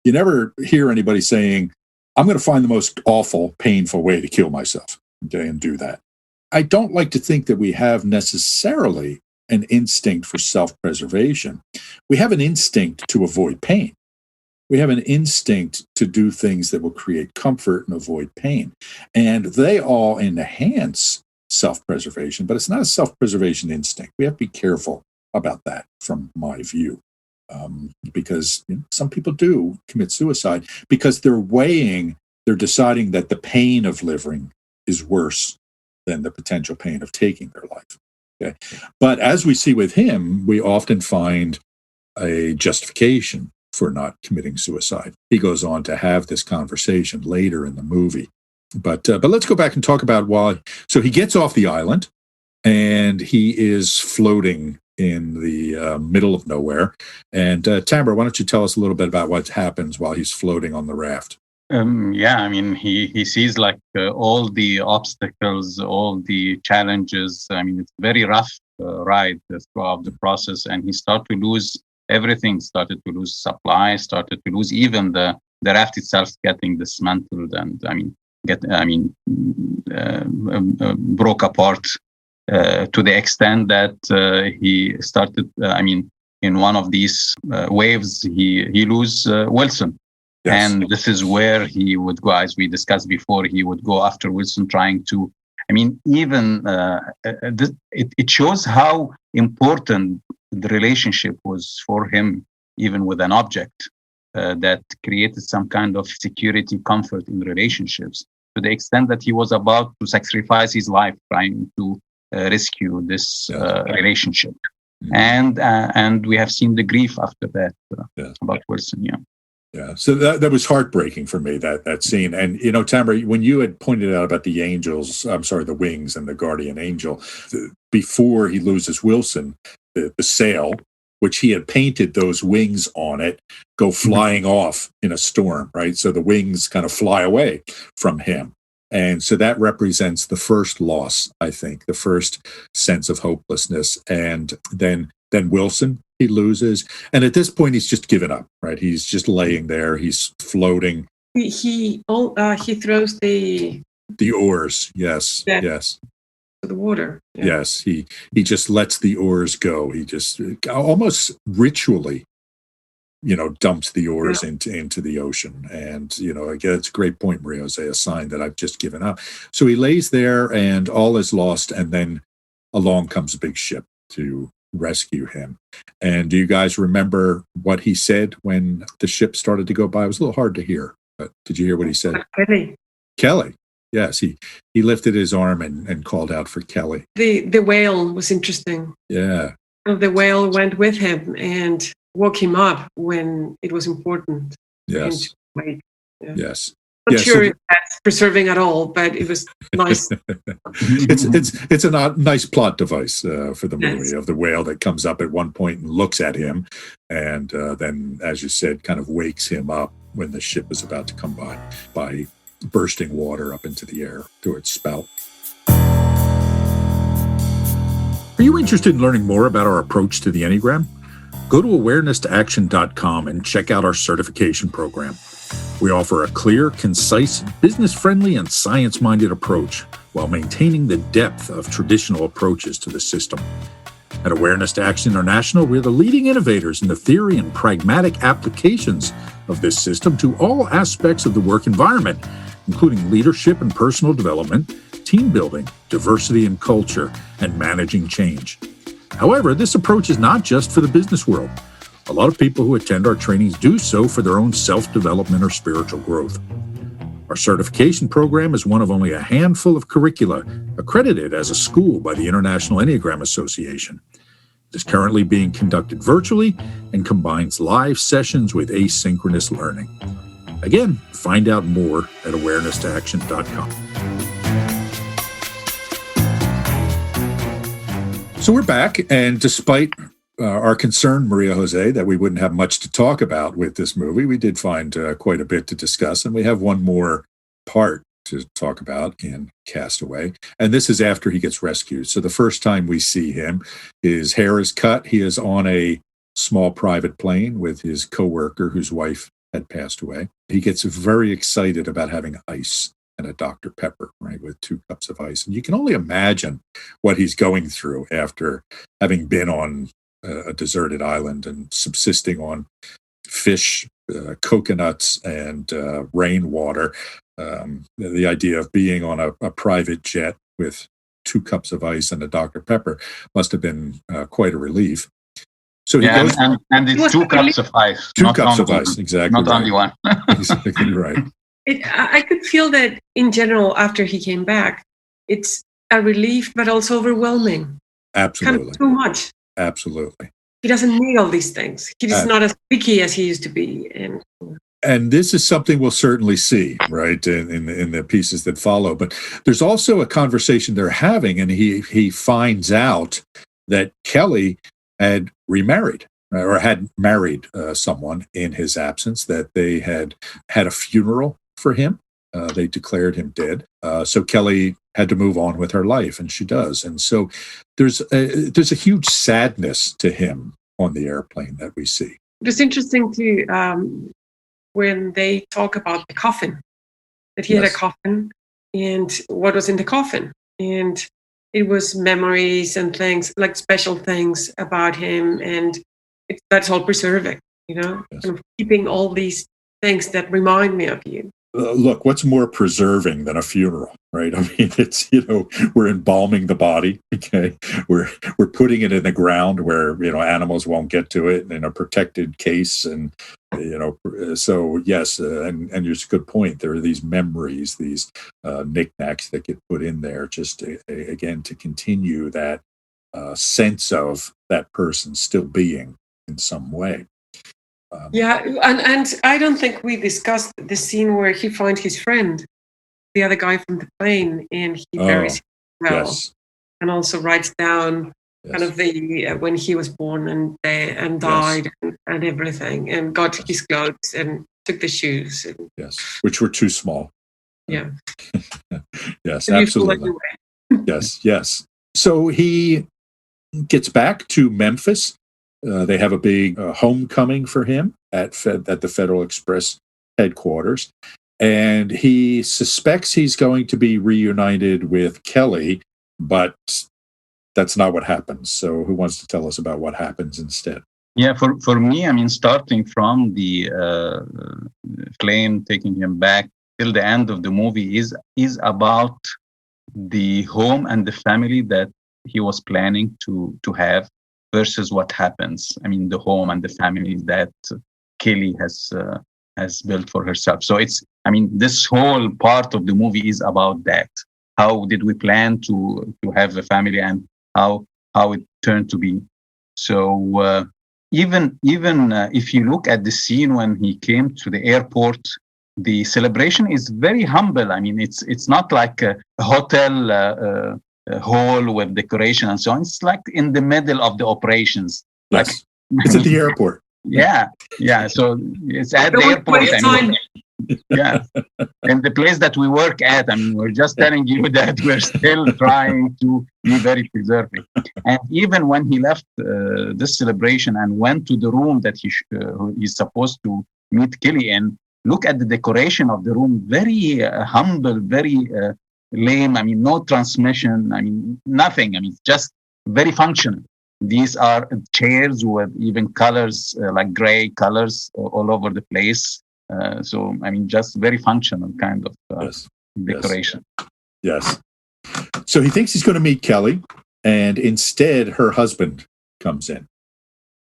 You never hear anybody saying, I'm going to find the most awful, painful way to kill myself, okay, and do that. I don't like to think that we have necessarily an instinct for self-preservation. We have an instinct to avoid pain. We have an instinct to do things that will create comfort and avoid pain. And they all enhance self-preservation, but it's not a self-preservation instinct. We have to be careful about that from my view. Because some people do commit suicide because they're deciding that the pain of living is worse than the potential pain of taking their life. Okay? But as we see with him, we often find a justification for not committing suicide. He goes on to have this conversation later in the movie. But let's go back and talk about why. So he gets off the island and he is floating in the middle of nowhere. And Tamara, why don't you tell us a little bit about what happens while he's floating on the raft? He sees like all the obstacles, all the challenges. It's very rough ride throughout the process, and he started to lose everything. Started to lose supply. Started to lose even the raft itself getting dismantled, and broke apart to the extent that he started. In one of these waves, he lose Wilson. Yes. And this is where he would go, as we discussed before, he would go after Wilson, trying to, it shows how important the relationship was for him, even with an object that created some kind of security, comfort in relationships, to the extent that he was about to sacrifice his life trying to rescue this relationship. Mm-hmm. And we have seen the grief after that about Wilson, Yeah, so that was heartbreaking for me, that scene. And, Tamara, when you had pointed out about the the wings and the guardian angel, before he loses Wilson, the sail, which he had painted those wings on it, go flying off in a storm, right? So the wings kind of fly away from him. And so that represents the first loss, I think, the first sense of hopelessness. And then Wilson, he loses. And at this point, he's just given up, right? He's just laying there. He's floating. He throws the oars. Yes. Yes. The water. Yeah. Yes. He just lets the oars go. He just almost ritually, dumps the oars into the ocean. And, again, it's a great point, Maria Jose, a sign that I've just given up. So he lays there and all is lost. And then along comes a big ship to rescue him. And do you guys remember what he said when the ship started to go by? It was a little hard to hear, but did you hear what he said? Kelly. Yes, he lifted his arm and called out for Kelly. The whale was interesting. Yeah. The whale went with him and woke him up when it was important. Yes. Yeah. Yes. Not sure if that's preserving at all, but it was nice. It's a nice plot device for the movie of the whale that comes up at one point and looks at him, and then, as you said, kind of wakes him up when the ship is about to come by bursting water up into the air through its spout. Are you interested in learning more about our approach to the Enneagram? Go to awareness-to-action.com and check out our certification program. We offer a clear, concise, business-friendly, and science-minded approach while maintaining the depth of traditional approaches to the system. At Awareness to Action International, we're the leading innovators in the theory and pragmatic applications of this system to all aspects of the work environment, including leadership and personal development, team building, diversity and culture, and managing change. However, this approach is not just for the business world. A lot of people who attend our trainings do so for their own self-development or spiritual growth. Our certification program is one of only a handful of curricula accredited as a school by the International Enneagram Association. It is currently being conducted virtually and combines live sessions with asynchronous learning. Again, find out more at awareness-to-action.com. So we're back, and despite our concern, Maria Jose, that we wouldn't have much to talk about with this movie, we did find quite a bit to discuss, and we have one more part to talk about in Castaway, and this is after he gets rescued. So the first time we see him, his hair is cut. He is on a small private plane with his coworker whose wife had passed away. He gets very excited about having ice and a Dr. Pepper, right, with 2 cups of ice. And you can only imagine what he's going through after having been on a deserted island and subsisting on fish, coconuts, and rainwater. The idea of being on a private jet with 2 cups of ice and a Dr. Pepper must have been quite a relief. So he goes, and it's 2 cups of ice. 2 cups of ice, exactly. Not only one. Exactly right. I could feel that in general after he came back, it's a relief, but also overwhelming. Absolutely. Kind of too much. Absolutely. He doesn't need all these things. He's not as picky as he used to be. And this is something we'll certainly see, right, in the pieces that follow. But there's also a conversation they're having, and he finds out that Kelly had remarried or had married someone in his absence, that they had had a funeral for him. They declared him dead. So Kelly had to move on with her life, and she does. And so there's a huge sadness to him on the airplane that we see. It's interesting too, when they talk about the coffin, that he had a coffin, and what was in the coffin. And it was memories and things, like special things about him. And that's all preserving, kind of keeping all these things that remind me of you. Look, what's more preserving than a funeral, right? I mean, it's, we're embalming the body, okay? We're putting it in the ground where, animals won't get to it in a protected case. And, so yes, and there's a good point. There are these memories, these knickknacks that get put in there just, again, to continue that sense of that person still being in some way. And I don't think we discussed the scene where he finds his friend, the other guy from the plane, and he buries him well, and also writes down kind of the when he was born and died and everything, and got his clothes and took the shoes. And, which were too small. Yeah. Yes, absolutely. Yes. So he gets back to Memphis. They have a big homecoming for him at the Federal Express headquarters. And he suspects he's going to be reunited with Kelly, but that's not what happens. So who wants to tell us about what happens instead? Yeah, for me, starting from the plane taking him back till the end of the movie is about the home and the family that he was planning to have versus what happens. The home and the family that Kelly has built for herself. So it's, this whole part of the movie is about that. How did we plan to have a family, and how it turned to be. So even if you look at the scene when he came to the airport, the celebration is very humble. It's not like a hotel hall with decoration and so on. It's like in the middle of the operations. Yes. It's at the airport. Yeah. So it's at the airport. Yeah. And the place that we work at, we're just telling you that we're still trying to be very preserving. And even when he left this celebration and went to the room that he's supposed to meet Kelly in, look at the decoration of the room. Very humble, very lame. No transmission. Nothing. It's just very functional. These are chairs with even colors, like gray colors all over the place. So just very functional kind of decoration. Yes. So he thinks he's going to meet Kelly, and instead her husband comes in,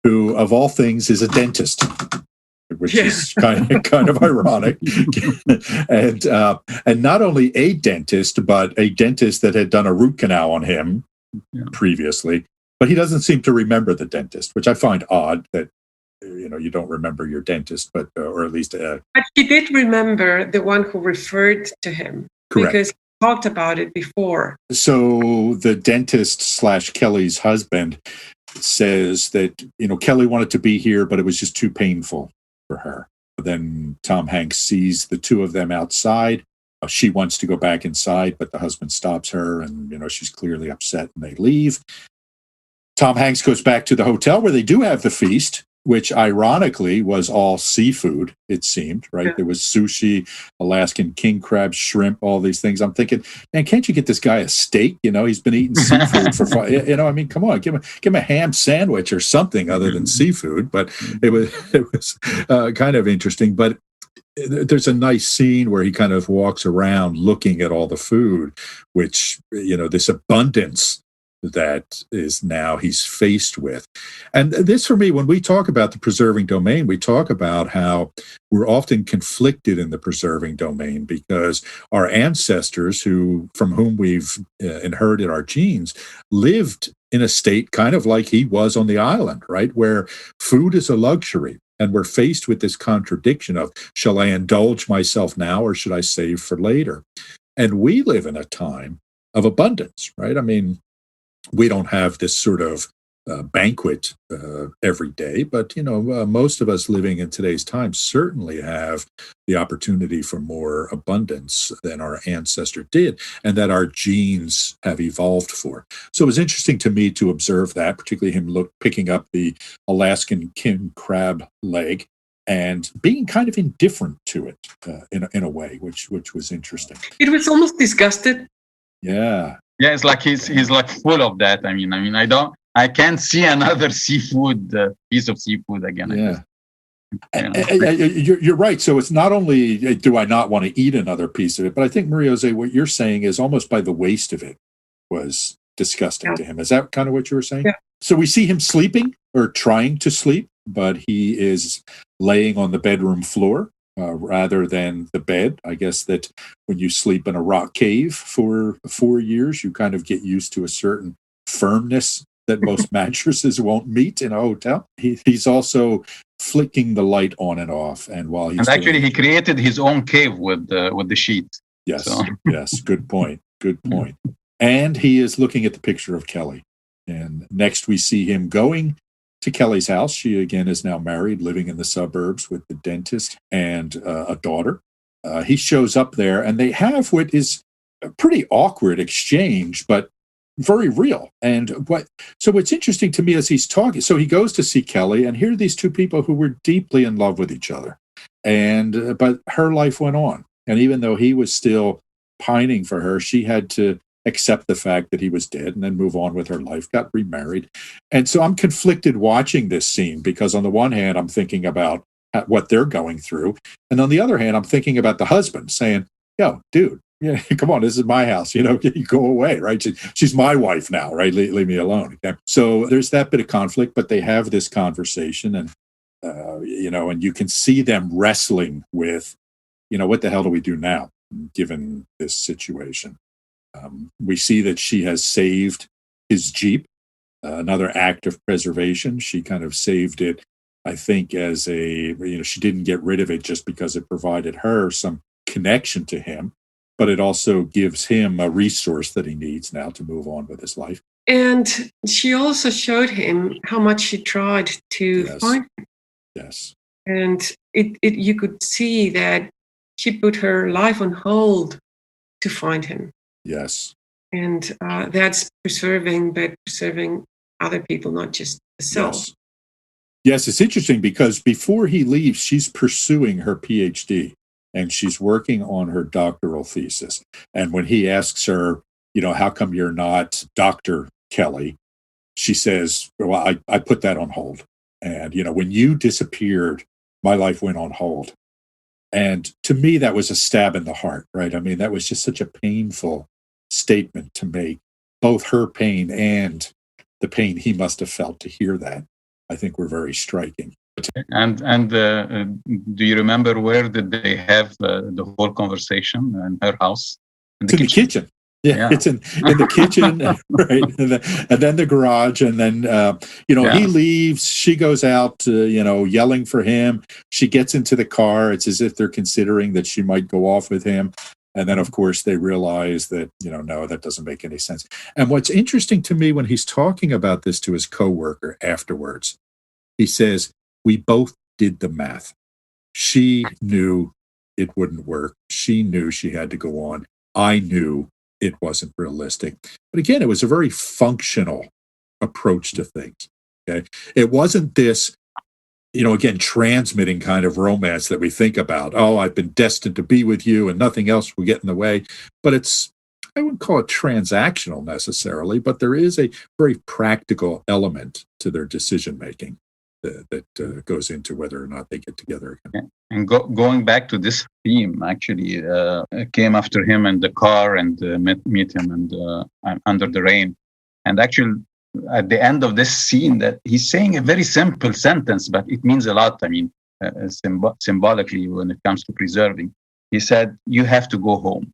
who of all things is a dentist, which is kind of ironic. And not only a dentist, but a dentist that had done a root canal on him previously. But he doesn't seem to remember the dentist, which I find odd that, you don't remember your dentist, but, or at least. But he did remember the one who referred to him. Correct. Because he talked about it before. So the dentist / Kelly's husband says that, Kelly wanted to be here, but it was just too painful for her. Then Tom Hanks sees the two of them outside. She wants to go back inside, but the husband stops her, and, she's clearly upset, and they leave. Tom Hanks goes back to the hotel where they do have the feast, which ironically was all seafood, it seemed, right? Yeah. There was sushi, Alaskan king crab, shrimp, all these things. I'm thinking, man, can't you get this guy a steak? He's been eating seafood for come on, give him a ham sandwich or something other than seafood. But it was kind of interesting. But there's a nice scene where he kind of walks around looking at all the food, which, this abundance that is now he's faced with. And this, for me, when we talk about the preserving domain, we talk about how we're often conflicted in the preserving domain because our ancestors, from whom we've inherited our genes, lived in a state kind of like he was on the island, right? Where food is a luxury. And we're faced with this contradiction of, shall I indulge myself now or should I save for later? And we live in a time of abundance, right? We don't have this sort of banquet every day, but most of us living in today's time certainly have the opportunity for more abundance than our ancestor did, and that our genes have evolved for. So it was interesting to me to observe that, particularly him picking up the Alaskan king crab leg and being kind of indifferent to it in a way, which was interesting. It was almost disgusted. Yeah. Yeah, it's like he's like full of that. I can't see another seafood piece of seafood again. Yeah. You're right. So it's not only do I not want to eat another piece of it, but I think, Maria-Jose, what you're saying is almost by the waste of it was disgusting to him. Is that kind of what you were saying? Yeah. So we see him sleeping or trying to sleep, but he is laying on the bedroom floor rather than the bed. I guess that when you sleep in a rock cave for 4 years, you kind of get used to a certain firmness that most mattresses won't meet in a hotel. He's also flicking the light on and off, and while he's he created his own cave with the sheet. Yes, yes, good point. Good point. And he is looking at the picture of Kelly. And next we see him going to Kelly's house. She again is now married, living in the suburbs with the dentist and a daughter. He shows up there, and they have what is a pretty awkward exchange, but very real. And what's interesting to me as he's talking, so he goes to see Kelly, and here are these two people who were deeply in love with each other. And but her life went on. And even though he was still pining for her, she had to accept the fact that he was dead and then move on with her life, got remarried. And so I'm conflicted watching this scene, because on the one hand, I'm thinking about what they're going through. And on the other hand, I'm thinking about the husband saying, yo, dude, yeah, come on, this is my house, you go away, right? She's my wife now, right? Leave me alone. Okay? So there's that bit of conflict, but they have this conversation, and, and you can see them wrestling with, what the hell do we do now, given this situation? We see that she has saved his Jeep, another act of preservation. She kind of saved it, I think, as she didn't get rid of it just because it provided her some connection to him, but it also gives him a resource that he needs now to move on with his life. And she also showed him how much she tried to find him. Yes. And you could see that she put her life on hold to find him. Yes. And that's preserving other people, not just herself. Yes, it's interesting because before he leaves, she's pursuing her PhD and she's working on her doctoral thesis. And when he asks her, how come you're not Dr. Kelly? She says, well, I put that on hold. And, when you disappeared, my life went on hold. And to me, that was a stab in the heart, right? I mean, that was just such a painful statement to make, both her pain and the pain he must have felt to hear that. I think were very striking. And do you remember where did they have the whole conversation in her house? In the kitchen. Yeah, it's in the kitchen, right? And then the garage, and then he leaves. She goes out, yelling for him. She gets into the car. It's as if they're considering that she might go off with him. And then, of course, they realize that, no, that doesn't make any sense. And what's interesting to me when he's talking about this to his coworker afterwards, he says, we both did the math. She knew it wouldn't work. She knew she had to go on. I knew it wasn't realistic. But again, it was a very functional approach to things. Okay, it wasn't this, again, transmitting kind of romance that we think about. Oh, I've been destined to be with you and nothing else will get in the way. But I wouldn't call it transactional necessarily, but there is a very practical element to their decision making that goes into whether or not they get together again. And going back to this theme, actually, came after him in the car and meet him and under the rain. And actually, at the end of this scene, that he's saying a very simple sentence, but it means a lot. I mean, symbolically, when it comes to preserving, he said, "You have to go home."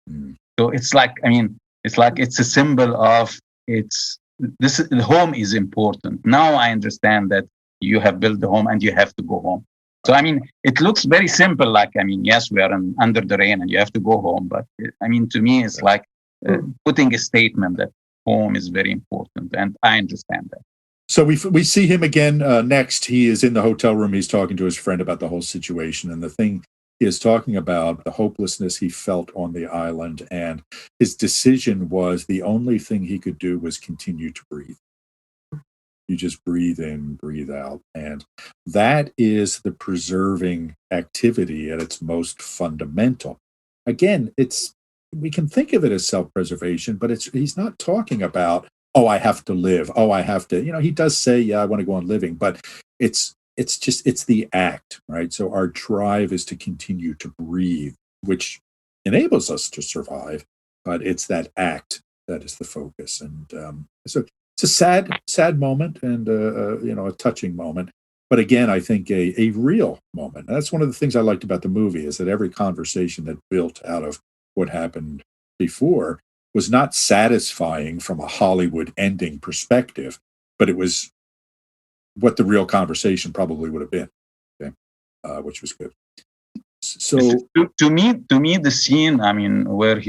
Mm. So it's like it's a symbol of the home is important. Now I understand that you have built the home and you have to go home. So, it looks very simple. Yes, we are under the rain and you have to go home. But to me, it's like putting a statement that home is very important. And I understand that. So we see him again next. He is in the hotel room. He's talking to his friend about the whole situation. And the thing he is talking about, the hopelessness he felt on the island. And his decision was the only thing he could do was continue to breathe. You just breathe in, breathe out. And that is the preserving activity at its most fundamental. Again, we can think of it as self-preservation, but he's not talking about, oh, I have to live. Oh, I have to, he does say, yeah, I want to go on living, but it's the act, right? So our drive is to continue to breathe, which enables us to survive, but it's that act that is the focus. And so it's a sad moment and, a touching moment. But again, I think a real moment. And that's one of the things I liked about the movie is that every conversation that built out of what happened before was not satisfying from a Hollywood ending perspective, but it was what the real conversation probably would have been, okay? Which was good. So to me, the scene, I mean, where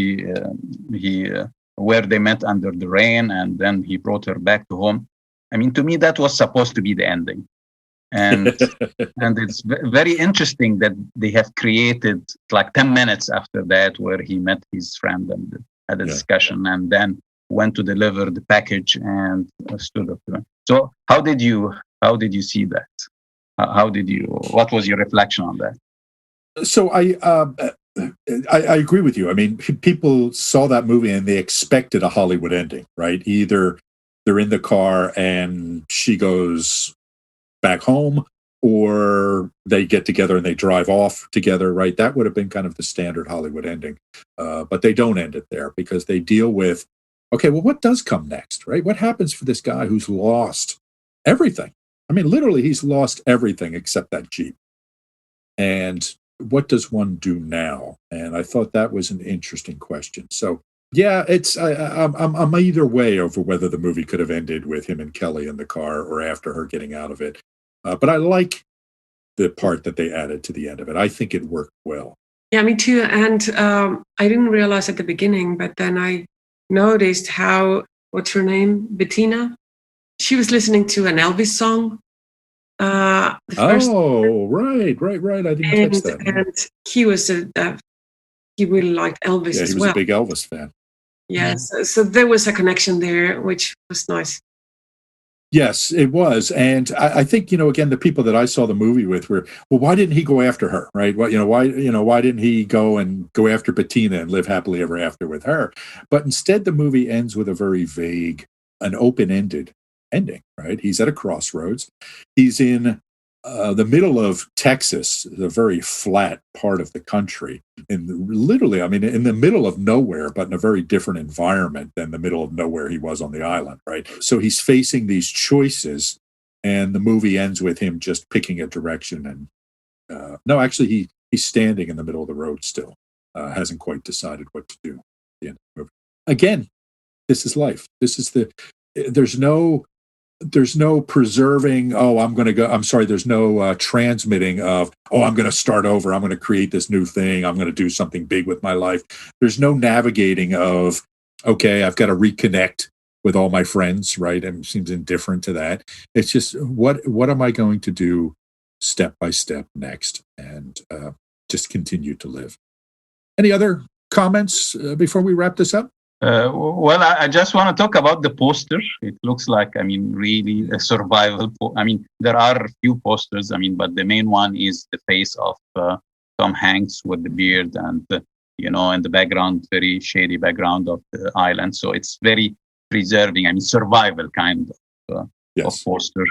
where they met under the rain and then he brought her back to home. I mean, to me, that was supposed to be the ending. And and it's very interesting that they have created like 10 minutes after that where he met his friend and had a discussion and then went to deliver the package and stood up to him. So how did you see that? What was your reflection on that? So I agree with you. I mean, people saw that movie and they expected a Hollywood ending, right? Either they're in the car and she goes back home, or they get together and they drive off together, right? That would have been kind of the standard Hollywood ending. But they don't end it there because they deal with, okay, well, what does come next, right? What happens for this guy who's lost everything? I mean, literally, he's lost everything except that Jeep. And what does one do now? And I thought that was an interesting question. So, yeah, I'm either way over whether the movie could have ended with him and Kelly in the car or after her getting out of it. But I like the part that they added to the end of it. I think it worked well. Yeah, me too. And I didn't realize at the beginning, but then I noticed how, what's her name? Bettina? She was listening to an Elvis song. Right. I didn't catch that. And he was he really liked Elvis as well. He was a big Elvis fan. Yes. So there was a connection there, which was nice. Yes, it was. And I think, again, the people that I saw the movie with were, well, why didn't he go after her? Right. Why didn't he go after Bettina and live happily ever after with her? But instead, the movie ends with a very vague, an open-ended ending, right? He's at a crossroads. He's in the middle of Texas, the very flat part of the country, literally, I mean, in the middle of nowhere, but in a very different environment than the middle of nowhere he was on the island, right? So he's facing these choices, and the movie ends with him just picking a direction. And no, actually, he's standing in the middle of the road still, hasn't quite decided what to do at the end of the movie. Again, this is life. There's no preserving, there's no transmitting of, I'm going to start over. I'm going to create this new thing. I'm going to do something big with my life. There's no navigating of, okay, I've got to reconnect with all my friends, right? And it seems indifferent to that. It's just, what am I going to do step by step next? And just continue to live. Any other comments before we wrap this up? Well, I just want to talk about the poster. It looks like, really a survival. There are a few posters, but the main one is the face of Tom Hanks with the beard and, in the background, very shady background of the island. So it's very preserving, survival kind of poster.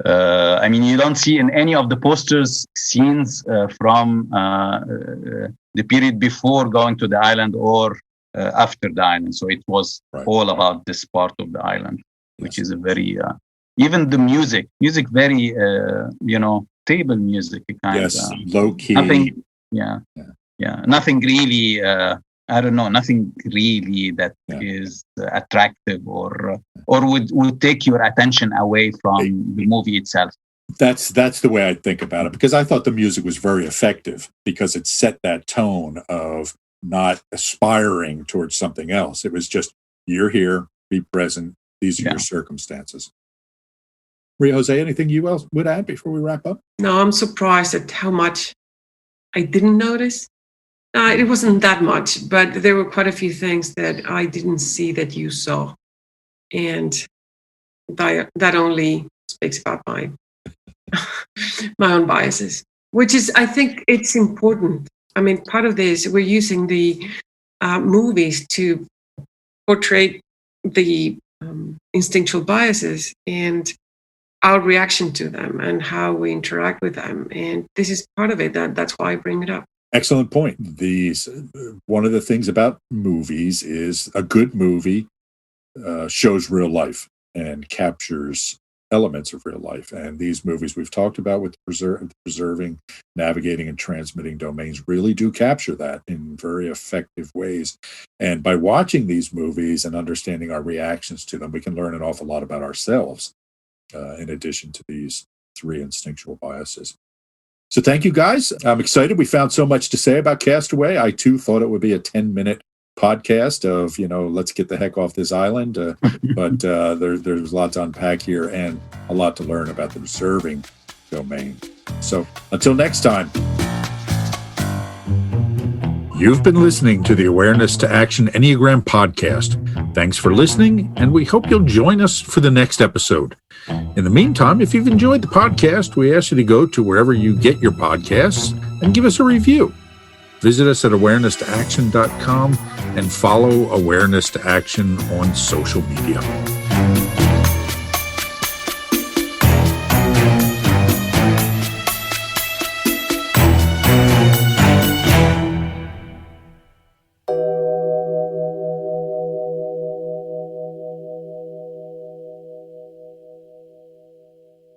You don't see in any of the posters scenes from the period before going to the island or after the island. So it was all about this part of the island, which is a very, even the music very, table music. Low key. Nothing, nothing really, nothing really that is attractive or would take your attention away from the movie itself. That's the way I think about it, because I thought the music was very effective because it set that tone of not aspiring towards something else. It was just, you're here, be present. These are your circumstances. Maria Jose, anything you else would add before we wrap up? No, I'm surprised at how much I didn't notice. It wasn't that much, but there were quite a few things that I didn't see that you saw. And that only speaks about my own biases, which is, I think it's important. I mean, part of this, we're using the movies to portray the instinctual biases and our reaction to them and how we interact with them. And this is part of it. That's why I bring it up. Excellent point. One of the things about movies is a good movie shows real life and captures elements of real life. And these movies we've talked about with preserving, navigating, and transmitting domains really do capture that in very effective ways. And by watching these movies and understanding our reactions to them, we can learn an awful lot about ourselves in addition to these 3 instinctual biases. So thank you, guys. I'm excited. We found so much to say about Castaway. I, too, thought it would be a 10-minute podcast of, let's get the heck off this island. But there's a lot to unpack here and a lot to learn about the preserving domain. So until next time. You've been listening to the Awareness to Action Enneagram podcast. Thanks for listening, and we hope you'll join us for the next episode. In the meantime, if you've enjoyed the podcast, we ask you to go to wherever you get your podcasts and give us a review. Visit us at awareness2action.com and follow Awareness to Action on social media.